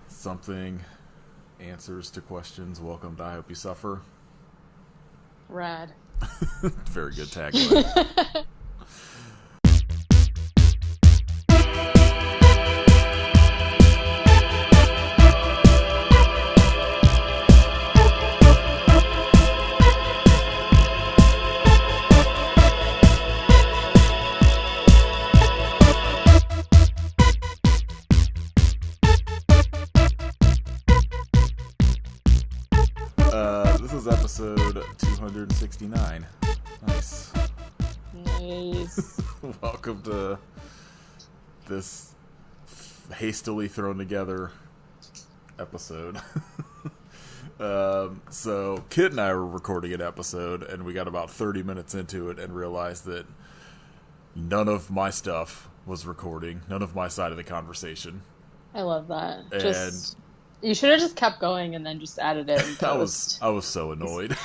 Something answers to questions. Welcome to I Hope You Suffer. Rad. Very good tagline. This is episode 269. Nice. Nice. Welcome to this hastily thrown together episode. So Kit and I were recording an episode, and we got about 30 minutes into it and realized that none of my stuff was recording, none of my side of the conversation. I love that. And you should have just kept going and then just added it in post. I was so annoyed.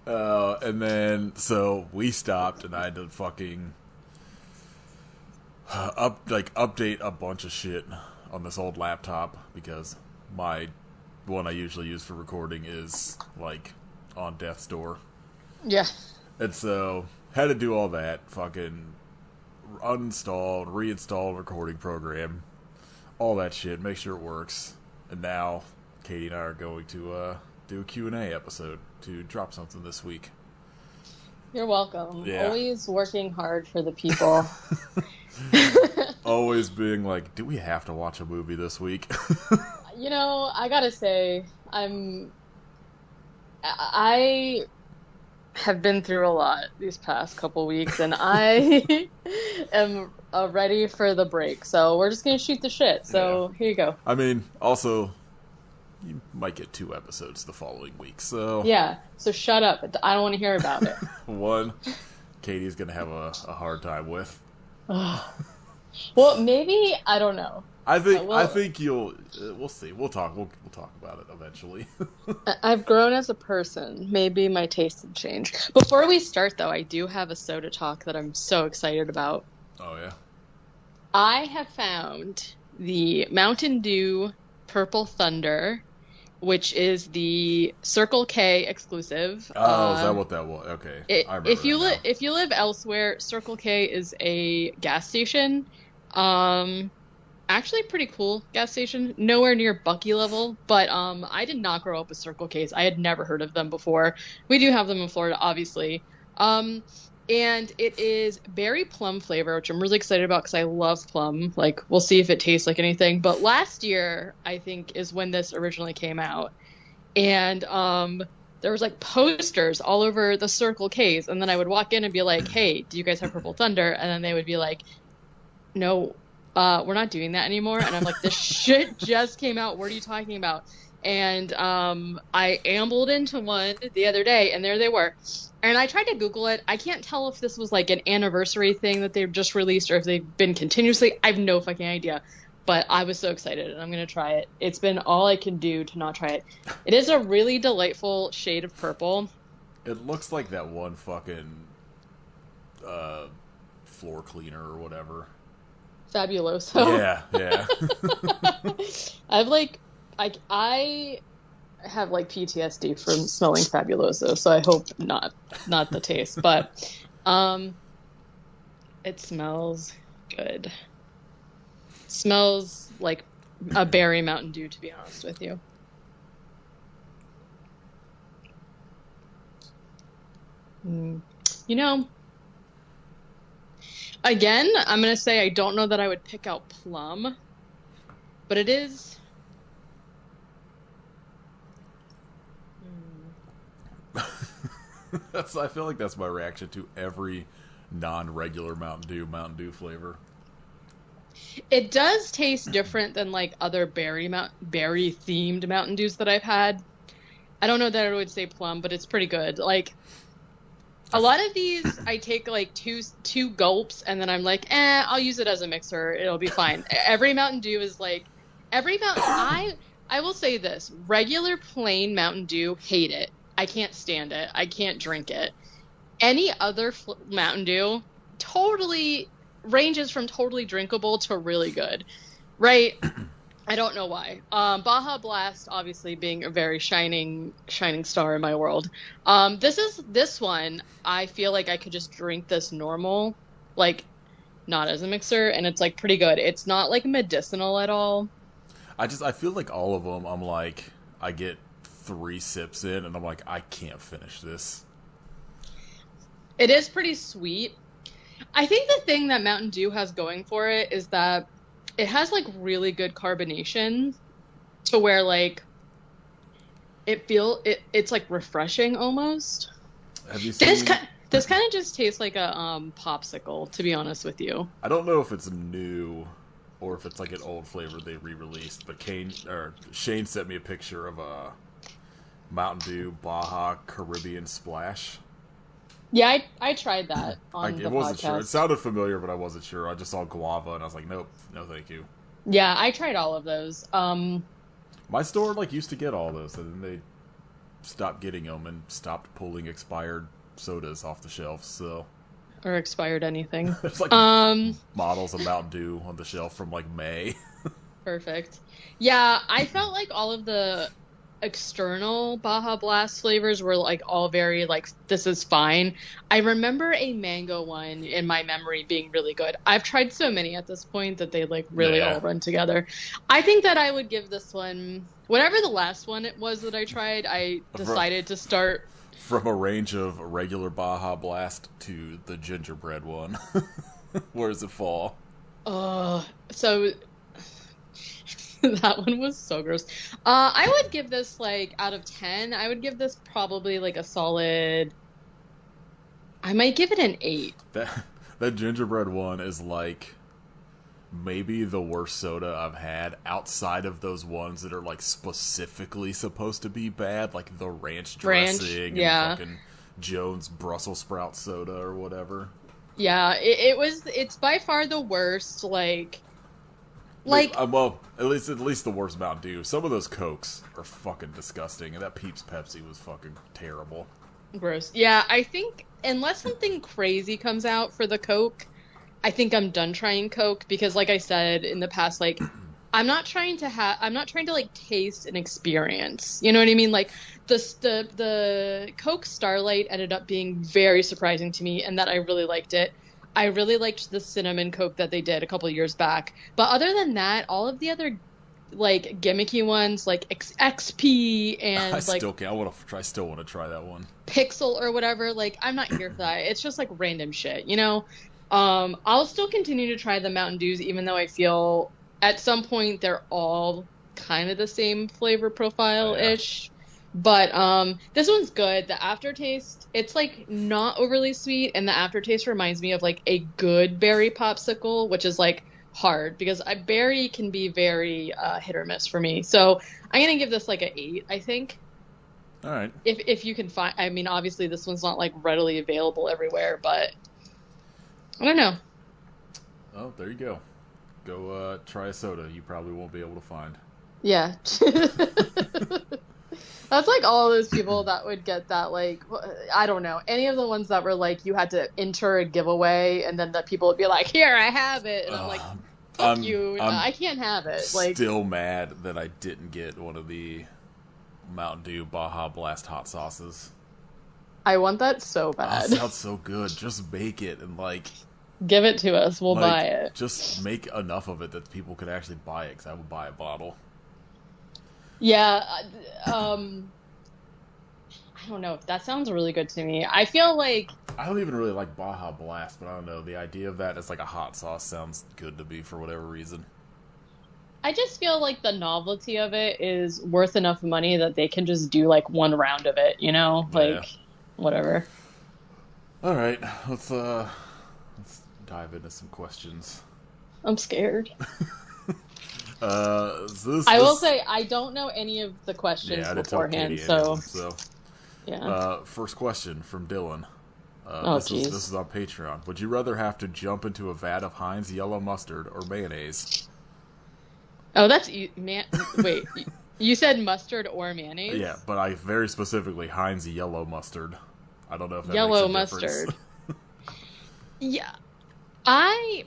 And then, so we stopped, and I had to fucking update a bunch of shit on this old laptop, because my one I usually use for recording is, like, on death's door. Yeah. And so, had to do all that, fucking uninstalled, reinstalled recording program, all that shit, make sure it works. And now, Katie and I are going to do a Q&A episode to drop something this week. You're welcome. Yeah. Always working hard for the people. Always being like, do we have to watch a movie this week? You know, I gotta say, I have been through a lot these past couple weeks, and I am ready for the break. So we're just gonna shoot the shit. So Here you go. I mean, also, you might get 2 episodes the following week, so... Yeah, so shut up. I don't want to hear about it. One, Katie's gonna have a hard time with. Well, maybe, I don't know. I think you'll... we'll see. We'll talk about it eventually. I've grown as a person. Maybe my taste will change. Before we start, though, I do have a soda talk that I'm so excited about. Oh, yeah? I have found the Mountain Dew Purple Thunder, which is the Circle K exclusive. Oh, is that what that was? Okay. If you live elsewhere, Circle K is a gas station. Actually pretty cool gas station. Nowhere near Bucky level, but I did not grow up with Circle K's. I had never heard of them before. We do have them in Florida, obviously. And it is berry plum flavor, which I'm really excited about because I love plum. Like, we'll see if it tastes like anything. But last year, I think, is when this originally came out. And there was, like, posters all over the Circle K's. And then I would walk in and be like, hey, do you guys have Purple Thunder? And then they would be like, no, we're not doing that anymore. And I'm like, this shit just came out. What are you talking about? And I ambled into one the other day, and there they were. And I tried to Google it. I can't tell if this was like an anniversary thing that they've just released or if they've been continuously. I have no fucking idea. But I was so excited, and I'm going to try it. It's been all I can do to not try it. It is a really delightful shade of purple. It looks like that one fucking floor cleaner or whatever. Fabuloso. Yeah. I have like PTSD from smelling Fabuloso, so I hope not the taste, but it smells good. Smells like a berry Mountain Dew, to be honest with you. You know, again, I'm going to say I don't know that I would pick out plum, but it is... I feel like that's my reaction to every non-regular Mountain Dew flavor. It does taste different than like other berry themed Mountain Dews that I've had. I don't know that I would say plum, but it's pretty good. Like, a lot of these I take like two gulps and then I'm like, I'll use it as a mixer. It'll be fine. Every Mountain Dew is like I will say this, regular plain Mountain Dew, hate it. I can't stand it. I can't drink it. Any other Mountain Dew totally ranges from totally drinkable to really good. Right. I don't know why. Baja Blast, obviously being a very shining star in my world. This one. I feel like I could just drink this normal, like not as a mixer, and it's like pretty good. It's not like medicinal at all. I feel like all of them, I'm like, I get 3 sips in, and I'm like, I can't finish this. It is pretty sweet. I think the thing that Mountain Dew has going for it is that it has like really good carbonation to where like it's like refreshing almost. Have you seen... This kind of just tastes like a popsicle, to be honest with you. I don't know if it's new or if it's like an old flavor they re-released, but Shane sent me a picture of a Mountain Dew Baja Caribbean Splash. Yeah, I tried that on the I wasn't podcast. sure. It sounded familiar, but I wasn't sure. I just saw guava, and I was like, nope, no thank you. Yeah, I tried all of those. My store like used to get all those, and then they stopped getting them and stopped pulling expired sodas off the shelves. So, or expired anything. It's like models of Mountain Dew on the shelf from like May. Perfect. Yeah, I felt like all of the external Baja Blast flavors were like all very like, this is fine. I remember a mango one in my memory being really good. I've tried so many at this point that they like really all run together. I think that I would give this one, whatever the last one it was that I tried, I decided to start from a range of regular Baja Blast to the gingerbread one. Where does it fall? So that one was so gross. I would give this like out of 10. I would give this probably like a solid. I might give it an 8. That gingerbread one is like maybe the worst soda I've had outside of those ones that are like specifically supposed to be bad, like the ranch dressing and fucking Jones Brussels sprout soda or whatever. Yeah, it's by far the worst. Well, at least the worst Mountain Dew. Some of those Cokes are fucking disgusting, and that Peeps Pepsi was fucking terrible. Gross. Yeah, I think unless something crazy comes out for the Coke, I think I'm done trying Coke because, like I said in the past, like I'm not trying to like taste an experience. You know what I mean? Like the Coke Starlight ended up being very surprising to me, and that I really liked it. I really liked the cinnamon Coke that they did a couple years back. But other than that, all of the other like gimmicky ones like XP and I still want to try that one. Pixel or whatever, like I'm not here for that. It's just like random shit, you know? I'll still continue to try the Mountain Dews even though I feel at some point they're all kind of the same flavor profile-ish. But this one's good. The aftertaste, it's like not overly sweet, and the aftertaste reminds me of like a good berry popsicle, which is like hard because berry can be very hit or miss for me. So I'm gonna give this like an 8, I think. All right. If you can find, I mean, obviously this one's not like readily available everywhere, but I don't know. Oh, there you go. Go try a soda you probably won't be able to find. Yeah. That's like all those people that would get that, like, I don't know, any of the ones that were like you had to enter a giveaway and then the people would be like, here, I have it. And I'm like, fuck you, I can't have it. Like, still mad that I didn't get one of the Mountain Dew Baja Blast hot sauces. I want that so bad. That sounds so good. Just make it and like... give it to us. We'll buy it. Just make enough of it that people could actually buy it, because I would buy a bottle. Yeah, I don't know. That sounds really good to me. I feel like... I don't even really like Baja Blast, but I don't know. The idea of that as like a hot sauce sounds good to me for whatever reason. I just feel like the novelty of it is worth enough money that they can just do like one round of it, you know? Like, whatever. All right, let's dive into some questions. I'm scared. I will say I don't know any of the questions beforehand, so yeah. First question from Dylan. This is on Patreon. Would you rather have to jump into a vat of Heinz yellow mustard or mayonnaise? Oh, that's wait. You said mustard or mayonnaise? Yeah, but I very specifically Heinz yellow mustard. I don't know if that yellow makes a mustard. difference. Yeah,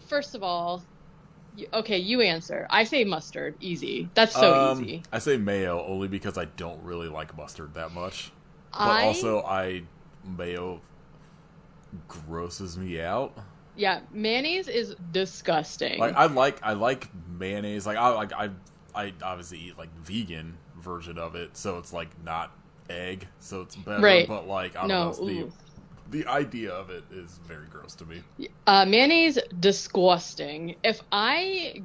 first of all, Okay, you answer. I say mustard. Easy. That's so easy. I say mayo only because I don't really like mustard that much, but I also mayo grosses me out. Yeah, mayonnaise is Like disgusting. I like mayonnaise. I obviously eat like vegan version of it, so it's like not egg, so it's better. Right. But like I don't know, No. Ooh. the idea of it is very gross to me. Mayonnaise, disgusting. If I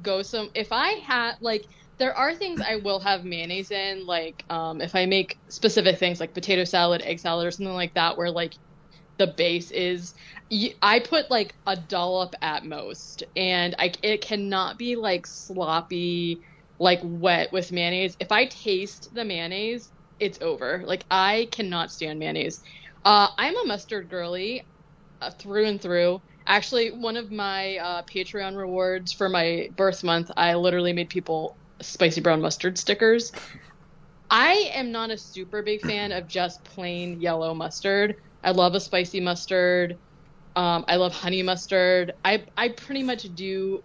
had like, there are things I will have mayonnaise in, like, if I make specific things like potato salad, egg salad, or something like that, where like the base is, I put like a dollop at most, and it cannot be like sloppy, like wet with mayonnaise. If I taste the mayonnaise, it's over. Like I cannot stand mayonnaise. I'm a mustard girly through and through. Actually, one of my Patreon rewards for my birth month, I literally made people spicy brown mustard stickers. I am not a super big fan of just plain yellow mustard. I love a spicy mustard. I love honey mustard. I pretty much do.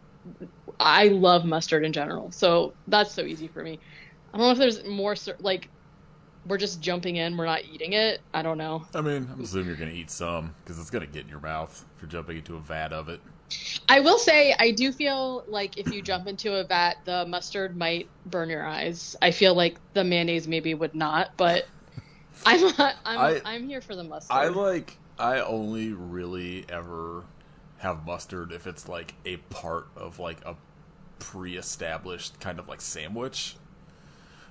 I love mustard in general, so that's so easy for me. I don't know if there's more like we're just jumping in, we're not eating it. I don't know. I mean, I'm assuming you're gonna eat some because it's gonna get in your mouth if you're jumping into a vat of it. I will say I do feel like if you jump into a vat, the mustard might burn your eyes. I feel like the mayonnaise maybe would not, but I'm I I'm here for the mustard. I only really ever have mustard if it's like a part of like a pre-established kind of like sandwich.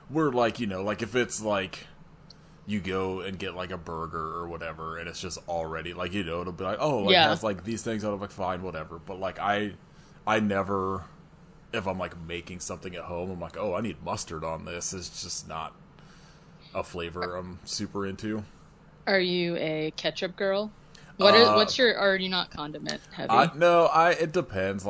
Where like, like if it's like you go and get like a burger or whatever and it's just already like, it'll be like, oh, like it Yeah. has like these things, I'm like fine, whatever. But like I never, if I'm like making something at home, I'm like, oh, I need mustard on this. It's just not a flavor I'm super into. Are you a ketchup girl? Uh, What's your are you not condiment I heavy? no, I it depends.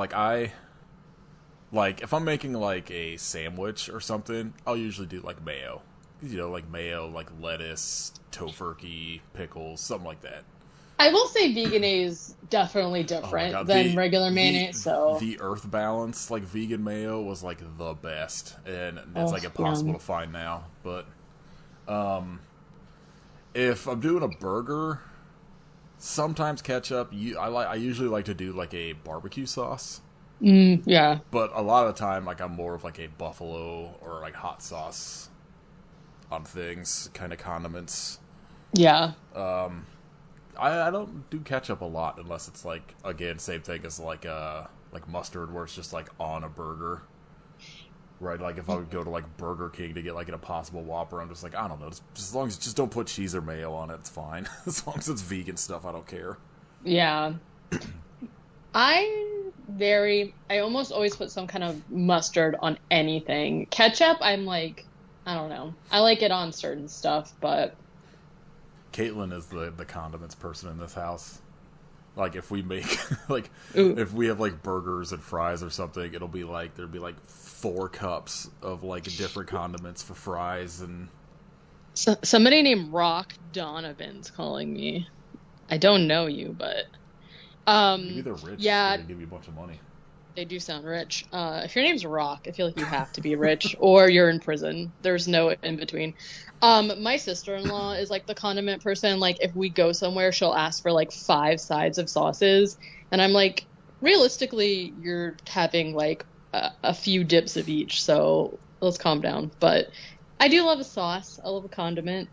Like if I'm making like a sandwich or something, I'll usually do like mayo. Like mayo, like lettuce, tofurkey, pickles, something like that. I will say vegan is definitely Oh my different god, than regular mayonnaise, so the Earth Balance like vegan mayo was like the best, and it's oh like impossible yum. to find now. But if I'm doing a burger, sometimes ketchup. I usually like to do like a barbecue sauce. Yeah. But a lot of the time, like I'm more of like a buffalo or like hot sauce on things, kind of condiments. Yeah. I don't do ketchup a lot unless it's like again same thing as like mustard where it's just like on a burger. Right, like if I would go to like Burger King to get like an Impossible Whopper, I'm just like I don't know, just as long as just don't put cheese or mayo on it, it's fine. As long as it's vegan stuff, I don't care. Yeah. I almost always put some kind of mustard on anything. Ketchup, I'm like, I don't know. I like it on certain stuff, but Caitlin is the condiments person in this house. Like if we make like ooh. if we have like burgers and fries or something, it'll be like there'll be like 4 cups of like different condiments for fries and Somebody named Rock Donovan's calling me. I don't know you, but maybe they're rich. They're yeah, gonna give you a bunch of money. they do sound rich. If your name's Rock, I feel like you have to be rich or you're in prison. There's no in between. My sister-in-law is like the condiment person. Like if we go somewhere, she'll ask for like 5 sides of sauces, and I'm like, realistically, you're having like a few dips of each, so let's calm down. But I do love a sauce. I love a condiment.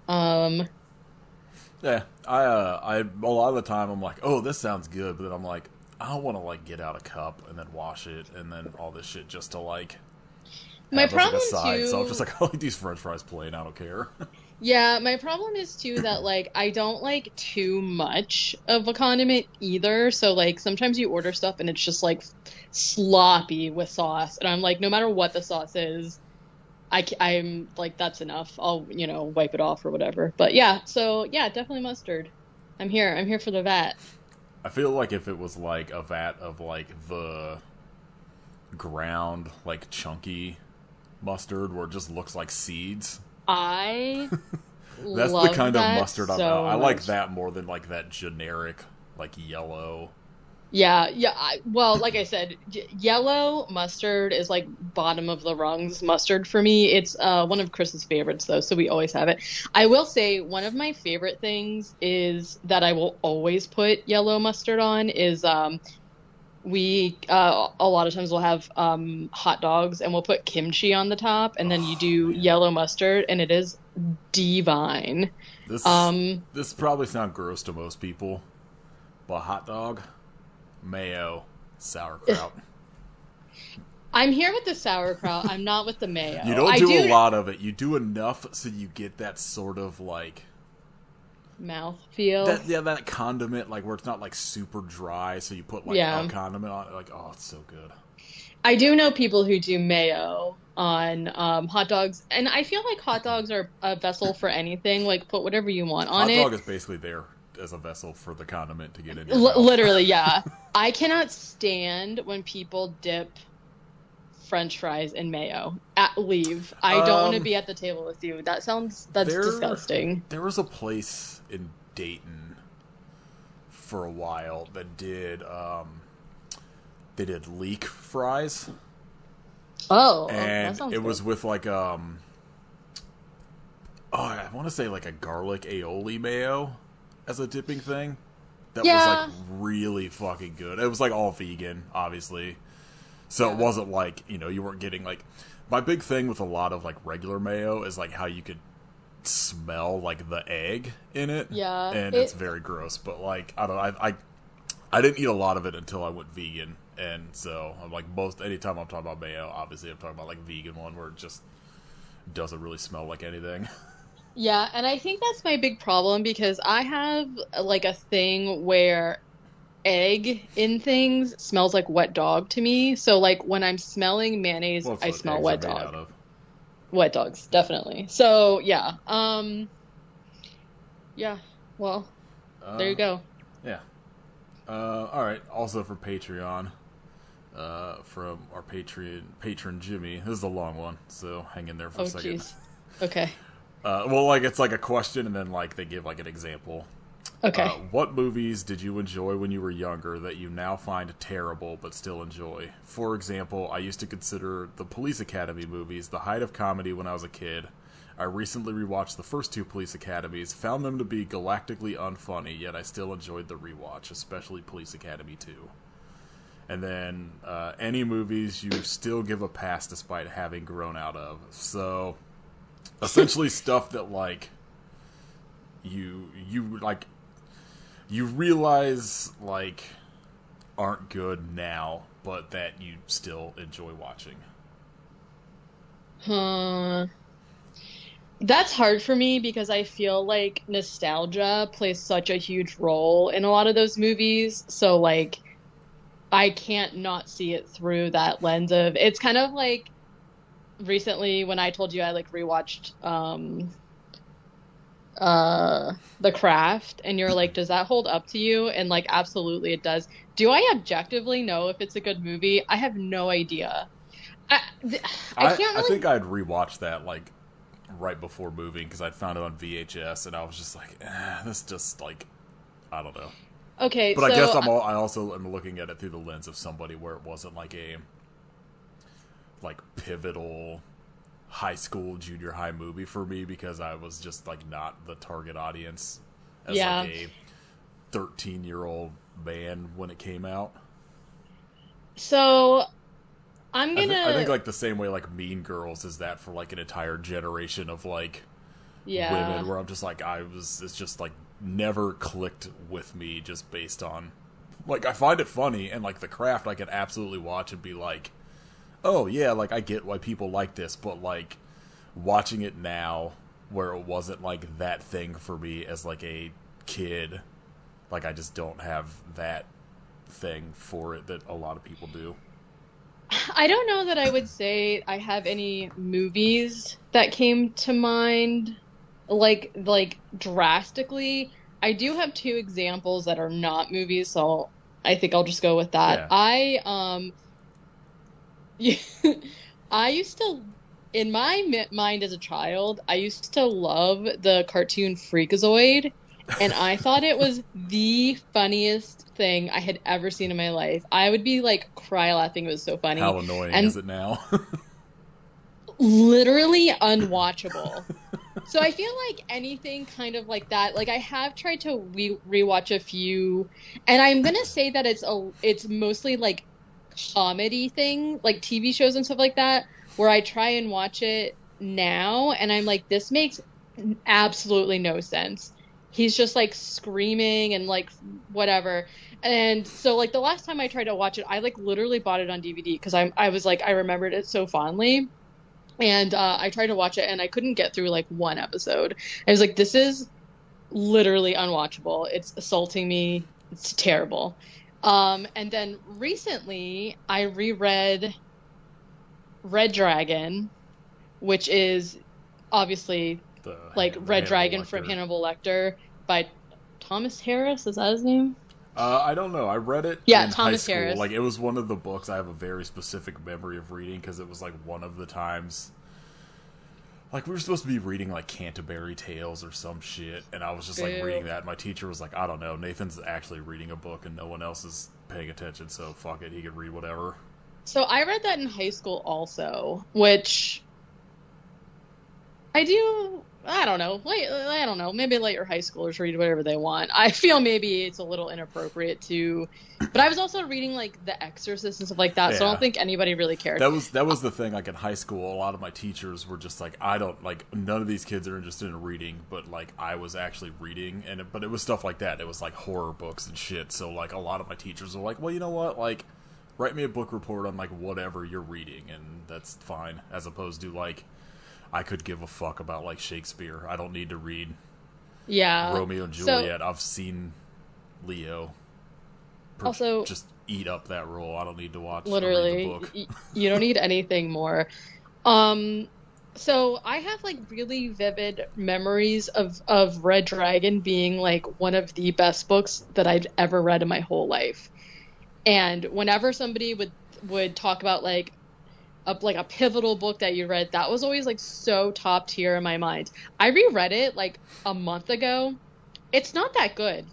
Yeah, I a lot of the time I'm like, oh, this sounds good, but then I'm like, I don't want to like get out a cup and then wash it and then all this shit just to like My have as like a problem side. So I'm just too. like, I'll eat these French fries plain. I don't care. Yeah, my problem is too that like I don't like too much of a condiment either. So like sometimes you order stuff and it's just like sloppy with sauce, and I'm like, no matter what the sauce is, I'm like that's enough. I'll wipe it off or whatever. But yeah, so yeah, definitely mustard. I'm here. I'm here for the vat. I feel like if it was like a vat of like the ground like chunky mustard where it just looks like seeds. I That's the love kind of that mustard so I like much. that more than like that generic like yellow Yeah. Well, like I said, yellow mustard is like bottom of the rungs mustard for me. It's one of Chris's favorites though, so we always have it. I will say one of my favorite things is that I will always put yellow mustard on is we a lot of times we'll have hot dogs and we'll put kimchi on the top and then you Oh do man, yellow mustard and it is divine. this Um this probably sound gross to most people, but hot dog, mayo, sauerkraut. I'm here with the sauerkraut. I'm not with the mayo. You don't do a lot of it. You do enough so you get that sort of like mouth feel. that condiment, like where it's not like super dry, so you put like a condiment on it. Like, oh, it's so good. I do know people who do mayo on hot dogs, and I feel like hot dogs are a vessel for anything. Like, put whatever you want on it. Hot dog is basically there as a vessel for the condiment to get in your mouth. Literally, yeah. I cannot stand when people dip French fries in mayo. Leave. I don't want to be at the table with you. That's disgusting. There was a place in Dayton for a while that did they did leek fries. Oh, and that sounds it good. was with like I want to say like a garlic aioli mayo as a dipping thing. That was like really fucking good. It was like all vegan, obviously. So it wasn't like, you weren't getting like, my big thing with a lot of like regular mayo is like how you could smell like the egg in it. Yeah. And it's very gross, but like, I don't know, I didn't eat a lot of it until I went vegan. And so I'm like anytime I'm talking about mayo, obviously I'm talking about like vegan one where it just doesn't really smell like anything. Yeah, and I think that's my big problem because I have like a thing where egg in things smells like wet dog to me. So like when I'm smelling mayonnaise, I smell wet dog. Wet dogs, definitely. So yeah. Yeah. Well, there you go. Yeah. All right. Also for Patreon, from our patron Jimmy. This is a long one, so hang in there for a second. Jeez. Okay. Well, like it's like a question, and then like they give like an example. Okay. What movies did you enjoy when you were younger that you now find terrible but still enjoy? For example, I used to consider the Police Academy movies the height of comedy when I was a kid. I recently rewatched the first two Police Academies, found them to be galactically unfunny, yet I still enjoyed the rewatch, especially Police Academy 2. And then, any movies you still give a pass despite having grown out of. So, essentially stuff that, like, you realize, like, aren't good now, but that you still enjoy watching. That's hard for me because I feel like nostalgia plays such a huge role in a lot of those movies. So, like, I can't not see it through that lens of... It's kind of like recently when I told you I, like, rewatched The Craft, and you're like, does that hold up to you? And, like, absolutely it does. Do I objectively know if it's a good movie? I have no idea. I can't really... I think I'd rewatch that, like, right before moving because I'd found it on VHS and I was just like, this just like, I don't know. Okay, but so, I guess I also am looking at it through the lens of somebody where it wasn't like a like pivotal high school, junior high movie for me because I was just like not the target audience as like a 13-year-old man when it came out. So I think like the same way like Mean Girls is that for like an entire generation of like women where I'm just like it's just like never clicked with me just based on like I find it funny and like The Craft I can absolutely watch and be like, oh yeah, like I get why people like this, but like watching it now where it wasn't like that thing for me as like a kid, like I just don't have that thing for it that a lot of people do. I don't know that I would say I have any movies that came to mind like drastically. I do have two examples that are not movies, so I think I'll just go with that. Yeah. I used to, in my mind as a child, I used to love the cartoon Freakazoid, and I thought it was the funniest thing I had ever seen in my life. I would be like cry laughing. It was so funny How annoying is and it now? literally unwatchable. So I feel like anything kind of like that, like I have tried to rewatch a few, and I'm gonna say that it's mostly like comedy thing, like TV shows and stuff like that, where I try and watch it now, and I'm like, this makes absolutely no sense. He's just like screaming and like whatever. And so like the last time I tried to watch it, I like literally bought it on DVD because I was like I remembered it so fondly. And I tried to watch it and I couldn't get through like one episode. I was like, this is literally unwatchable. It's assaulting me. It's terrible. And then recently I reread Red Dragon, which is obviously like Red Dragon from Hannibal Lecter by Thomas Harris. Is that his name? I don't know. I read it Yeah, in Thomas high school. Harris. Like, it was one of the books I have a very specific memory of reading because it was like one of the times. Like, we were supposed to be reading like Canterbury Tales or some shit, and I was just like reading that. And my teacher was like, "I don't know. Nathan's actually reading a book, and no one else is paying attention. So fuck it. He can read whatever." So I read that in high school also, which I don't know. I don't know. Maybe let your high schoolers read whatever they want. I feel maybe it's a little inappropriate to, but I was also reading like The Exorcist and stuff like that, so I don't think anybody really cared. That was the thing. Like in high school, a lot of my teachers were just like, I don't like none of these kids are interested in reading, but like I was actually reading, but it was stuff like that. It was like horror books and shit. So like a lot of my teachers were like, well, you know what, like write me a book report on like whatever you're reading, and that's fine. As opposed to like, I could give a fuck about like Shakespeare. I don't need to read Romeo and Juliet. I've seen Leo also just eat up that role. I don't need to watch literally the book. You don't need anything more. So I have like really vivid memories of Red Dragon being like one of the best books that I've ever read in my whole life. And whenever somebody would talk about like a pivotal book that you read, that was always like so top tier in my mind. I reread it like a month ago. It's not that good,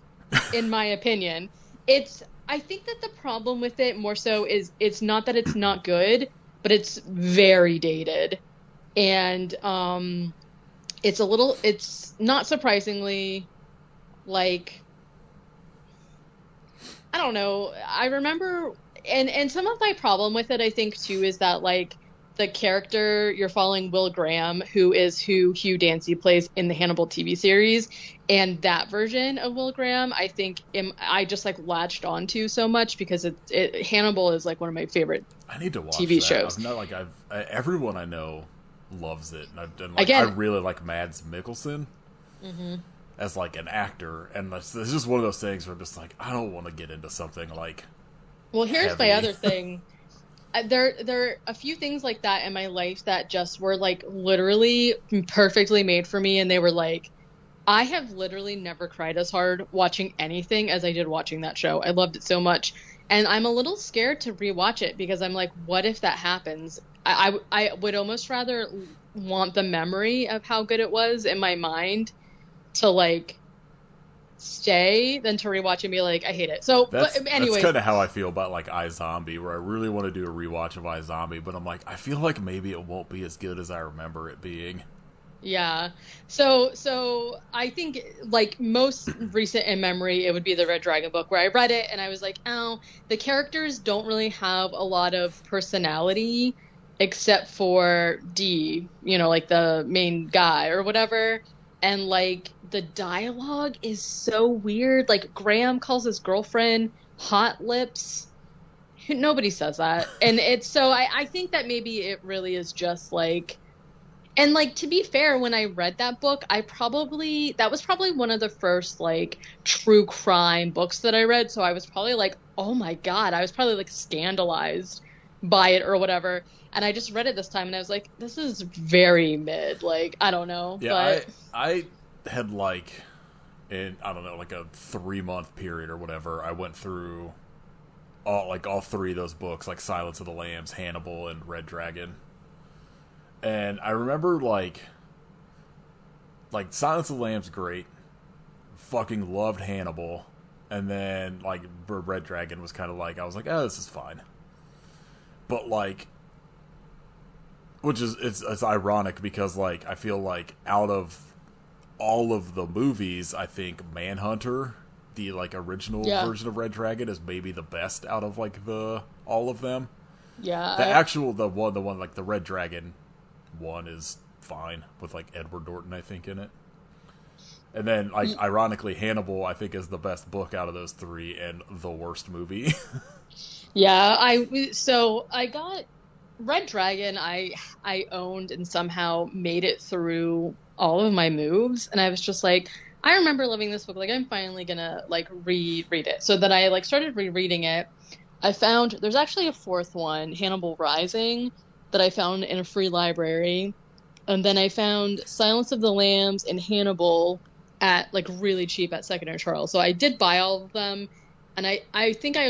in my opinion. I think that the problem with it more so is it's not that it's not good, but it's very dated. And it's not surprisingly like, I don't know. I remember, and some of my problem with it, I think, too, is that, like, the character you're following, Will Graham, who Hugh Dancy plays in the Hannibal TV series, and that version of Will Graham, I think, I just, like, latched onto so much because Hannibal is, like, one of my favorite I need to watch TV that. shows. I've not, like, everyone I know loves it, and I really like Mads Mikkelsen. Mm-hmm. As like an actor, and it's just one of those things where I'm just like, I don't want to get into something like. Well, here's heavy. my other thing. There are a few things like that in my life that just were like literally perfectly made for me, and they were like, I have literally never cried as hard watching anything as I did watching that show. I loved it so much, and I'm a little scared to rewatch it because I'm like, what if that happens? I would almost rather want the memory of how good it was in my mind to like stay than to rewatch and be like, I hate it. So that's kind of how I feel about like iZombie, where I really want to do a rewatch of iZombie, but I'm like, I feel like maybe it won't be as good as I remember it being. Yeah. So I think like most recent in memory, it would be the Red Dragon book, where I read it and I was like, oh, the characters don't really have a lot of personality except for D, like the main guy or whatever. And like the dialogue is so weird. Like Graham calls his girlfriend Hot Lips. Nobody says that. And it's so I think that maybe it really is just like, and like to be fair, when I read that book, that was probably one of the first like true crime books that I read. So I was probably like, oh my God, I was probably like scandalized by it or whatever. And I just read it this time, and I was like, this is very mid. Like, I don't know. Yeah, but I had, like, in, I don't know, like a 3-month period or whatever, I went through all three of those books, like Silence of the Lambs, Hannibal, and Red Dragon. And I remember, like Silence of the Lambs, great. fucking loved Hannibal, and then like Red Dragon was kind of like, I was like, oh, this is fine, but like, which is it's ironic because like I feel like out of all of the movies, I think Manhunter, the like original version of Red Dragon, is maybe the best out of like the all of them. Yeah, The one like the Red Dragon one is fine with like Edward Norton, I think, in it. And then, like, ironically, Hannibal, I think, is the best book out of those three and the worst movie. Yeah, I got Red Dragon. I owned and somehow made it through all of my moves, and I was just like, I remember loving this book. Like, I'm finally gonna like reread it. So then I like started rereading it. I found there's actually a fourth one, Hannibal Rising, that I found in a free library, and then I found Silence of the Lambs and Hannibal at like really cheap at Second and Charles. So I did buy all of them, and I think I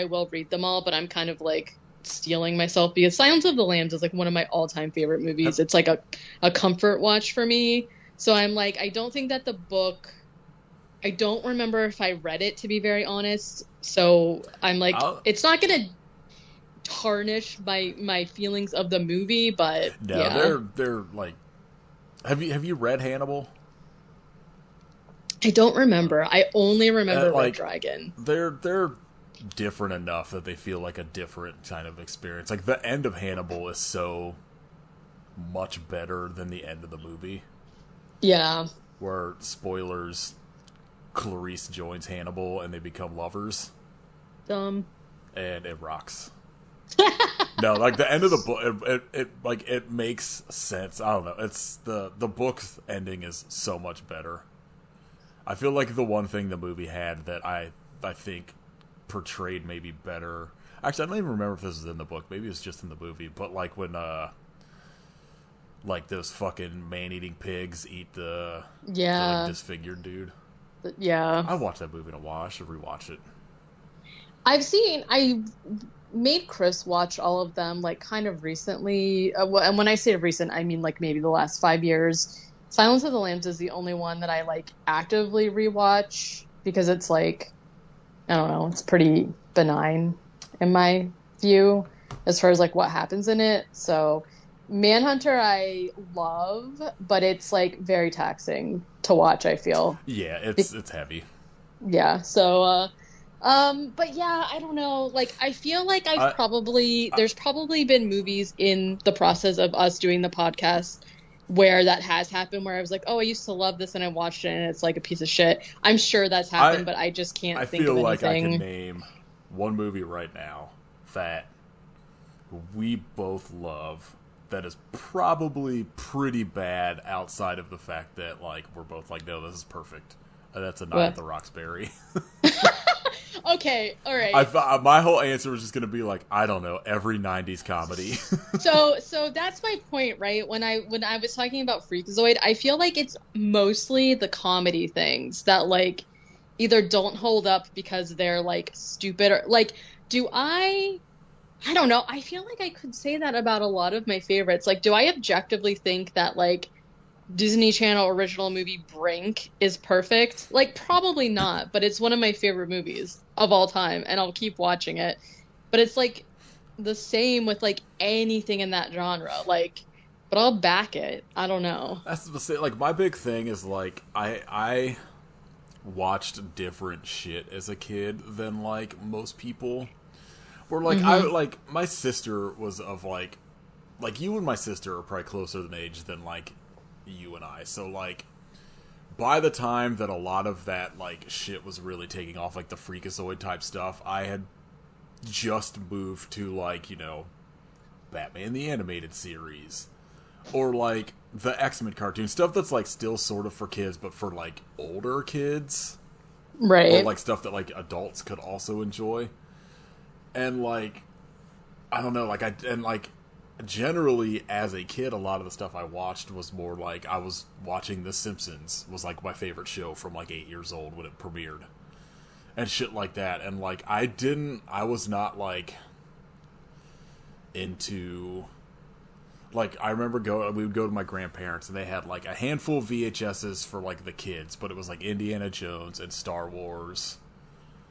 will read them all, but I'm kind of like stealing myself because Silence of the Lambs is like one of my all-time favorite movies. It's like a comfort watch for me. So I'm like, I don't think that the book, I don't remember if I read it, to be very honest. So I'm like, it's not gonna tarnish my feelings of the movie, but no, yeah. they're like, have you read Hannibal? I don't remember. I only remember Red like, Dragon. They're different enough that they feel like a different kind of experience. Like the end of Hannibal is so much better than the end of the movie. Yeah. Where, spoilers, Clarice joins Hannibal and they become lovers. Dumb. And it rocks. No, like the end of the book, it makes sense. I don't know. It's the book's ending is so much better. I feel like the one thing the movie had that I think portrayed maybe better. Actually, I don't even remember if this was in the book. Maybe it was just in the movie. But like when like those fucking man-eating pigs eat the like, disfigured dude. Yeah. I watched that movie in a while. I should rewatch it. I made Chris watch all of them like kind of recently. And when I say recent, I mean like maybe the last 5 years. Silence of the Lambs is the only one that I like actively rewatch because it's like, I don't know, it's pretty benign in my view as far as like what happens in it. So Manhunter I love, but it's like very taxing to watch, I feel. Yeah, it's heavy. Yeah. So but yeah, I don't know. Like I feel like there's probably been movies in the process of us doing the podcast where that has happened, where I was like, oh, I used to love this and I watched it and it's like a piece of shit. I'm sure that's happened, but I just can't think of anything. I feel like I can name one movie right now that we both love that is probably pretty bad outside of the fact that like we're both like, no, this is perfect. That's A Night at the Roxbury. Okay, all right. My whole answer was just going to be like, I don't know, every 90s comedy. So that's my point, right? When I was talking about Freakazoid, I feel like it's mostly the comedy things that like either don't hold up because they're like stupid or like I don't know. I feel like I could say that about a lot of my favorites. Like, do I objectively think that like Disney Channel original movie Brink is perfect? Like, probably not, but it's one of my favorite movies of all time, and I'll keep watching it. But it's like the same with like anything in that genre, like, but I'll back it. I don't know. That's the same. Like, my big thing is like I watched different shit as a kid than like most people. Where like I like my sister was of like you and my sister are probably closer in age than like you and I. So like by the time that a lot of that like shit was really taking off, like the Freakazoid type stuff, I had just moved to like, you know, Batman the Animated Series or like the X-Men cartoon stuff that's like still sort of for kids but for like older kids, right? Or like stuff that like adults could also enjoy. And like I don't know, like generally as a kid, a lot of the stuff I watched was more like I was watching The Simpsons was like my favorite show from like 8 years old when it premiered and shit like that. And like I was not like into like I remember we would go to my grandparents and they had like a handful of VHSs for like the kids, but it was like Indiana Jones and Star Wars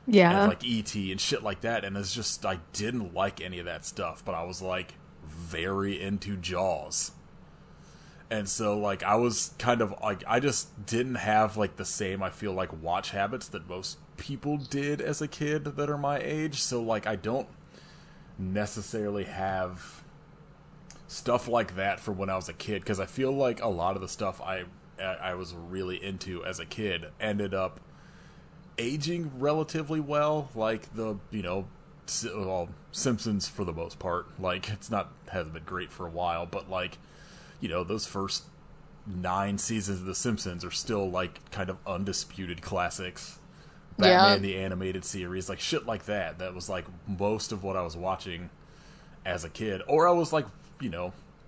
and Yeah. like E.T. and shit like that, and it's just I didn't like any of that stuff, but I was like very into Jaws. And so like I was kind of like I just didn't have like the same I feel like watch habits that most people did as a kid that are my age. So like I don't necessarily have stuff like that for when I was a kid, because I feel like a lot of the stuff I was really into as a kid ended up aging relatively well, like the well, Simpsons for the most part. Like it's not hasn't been great for a while, but like those first 9 seasons of The Simpsons are still like kind of undisputed classics. Yeah. Batman the Animated Series, like shit like that. That was like most of what I was watching as a kid, or I was like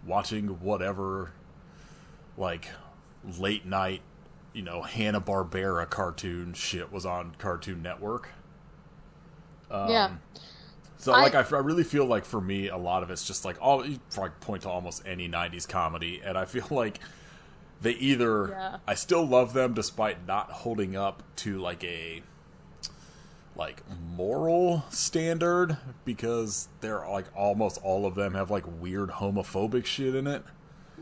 watching whatever like late night Hanna-Barbera cartoon shit was on Cartoon Network. Yeah. So like I really feel like for me a lot of it's just like all you like point to almost any 90s comedy, and I feel like they either I still love them despite not holding up to like a like moral standard, because they're like almost all of them have like weird homophobic shit in it.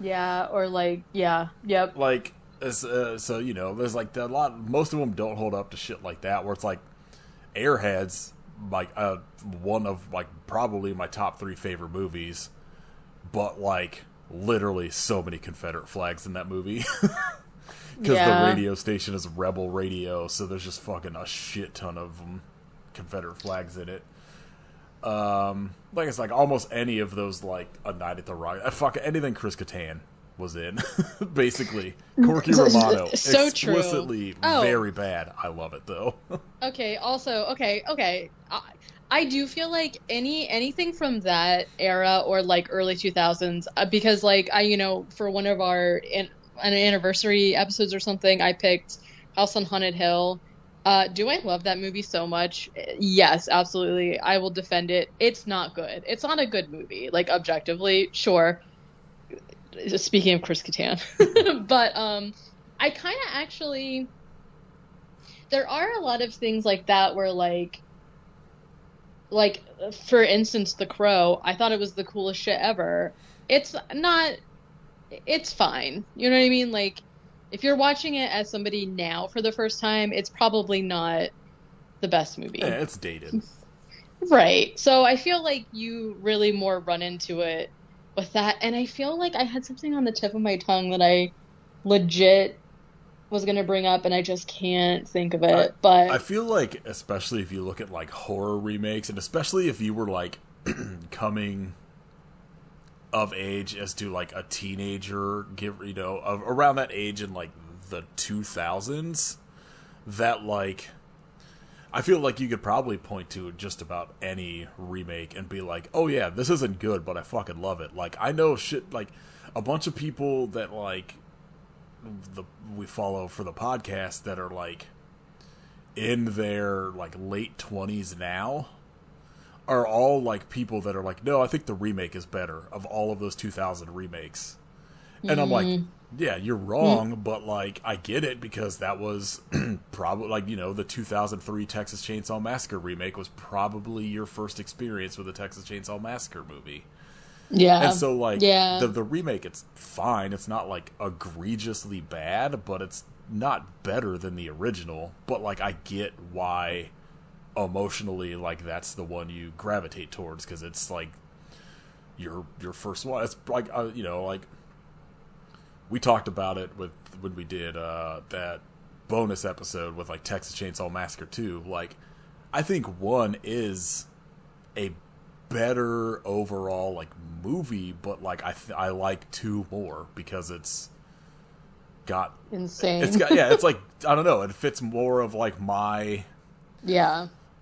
Yeah, or like, yeah, yep. Like so there's like a lot, most of them don't hold up to shit like that, where it's like Airheads, like one of like probably my top 3 favorite movies, but like literally so many Confederate flags in that movie. Because the radio station is Rebel Radio, so there's just fucking a shit ton of Confederate flags in it. Like it's like almost any of those, like A Night at the Rock, fuck anything Chris Kattan was in, basically. Corky Romano, so explicitly true. very bad. I love it though. Okay. Also, okay. I do feel like anything from that era or like early 2000s, because like for one of our an anniversary episodes or something, I picked House on Haunted Hill. Do I love that movie so much? Yes, absolutely. I will defend it. It's not good. It's not a good movie, like objectively, sure. Speaking of Chris Kattan. But I kind of actually, there are a lot of things like that where like for instance, The Crow, I thought it was the coolest shit ever. It's not, it's fine. You know what I mean? Like, if you're watching it as somebody now for the first time, it's probably not the best movie. Yeah, it's dated. Right. So I feel like you really more run into it with that. And I feel like I had something on the tip of my tongue that I legit was going to bring up, and I just can't think of it. But I feel like, especially if you look at like horror remakes, and especially if you were like coming of age as to like a teenager, around that age in like the 2000s, that like I feel like you could probably point to just about any remake and be like, oh yeah, this isn't good, but I fucking love it. Like I know shit, like a bunch of people that like we follow for the podcast that are like in their like late 20s now are all like people that are like, no, I think the remake is better of all of those 2000 remakes. And I'm like, yeah, you're wrong, but like I get it, because that was probably like the 2003 Texas Chainsaw Massacre remake was probably your first experience with a Texas Chainsaw Massacre movie. yeah. And so like the remake, it's fine. It's not like egregiously bad, but it's not better than the original. But like I get why emotionally like that's the one you gravitate towards, because it's like your first one. It's like like we talked about it when we did that bonus episode with like Texas Chainsaw Massacre 2. Like I think 1 is a better overall like movie, but like I like 2 more because it's got insane. It's got it's like I don't know, it fits more of like my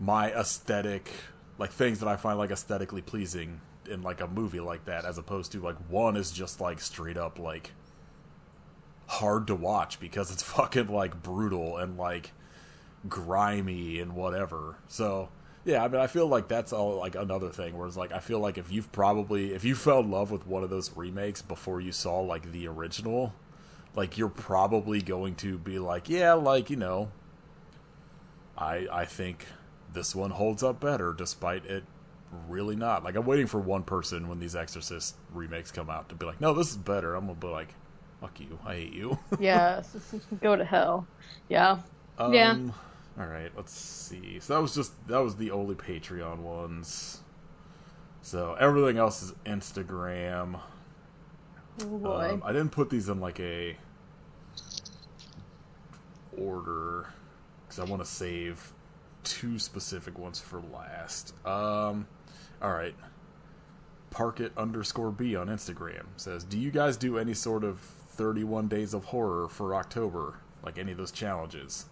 aesthetic, like things that I find like aesthetically pleasing in like a movie like that, as opposed to like 1 is just like straight up like hard to watch because it's fucking like brutal and like grimy and whatever. So Yeah, I mean, I feel like that's all like another thing. Whereas, like, I feel like if you fell in love with one of those remakes before you saw like the original, like you're probably going to be like, yeah, like I think this one holds up better, despite it really not. Like, I'm waiting for one person when these Exorcist remakes come out to be like, no, this is better. I'm gonna be like, fuck you, I hate you. Yeah, go to hell. Yeah. Yeah. All right, let's see. So that was the only Patreon ones. So everything else is Instagram. Oh boy. I didn't put these in like a order because I want to save two specific ones for last. All right. Parkit_B on Instagram says, do you guys do any sort of 31 days of horror for October? Like any of those challenges?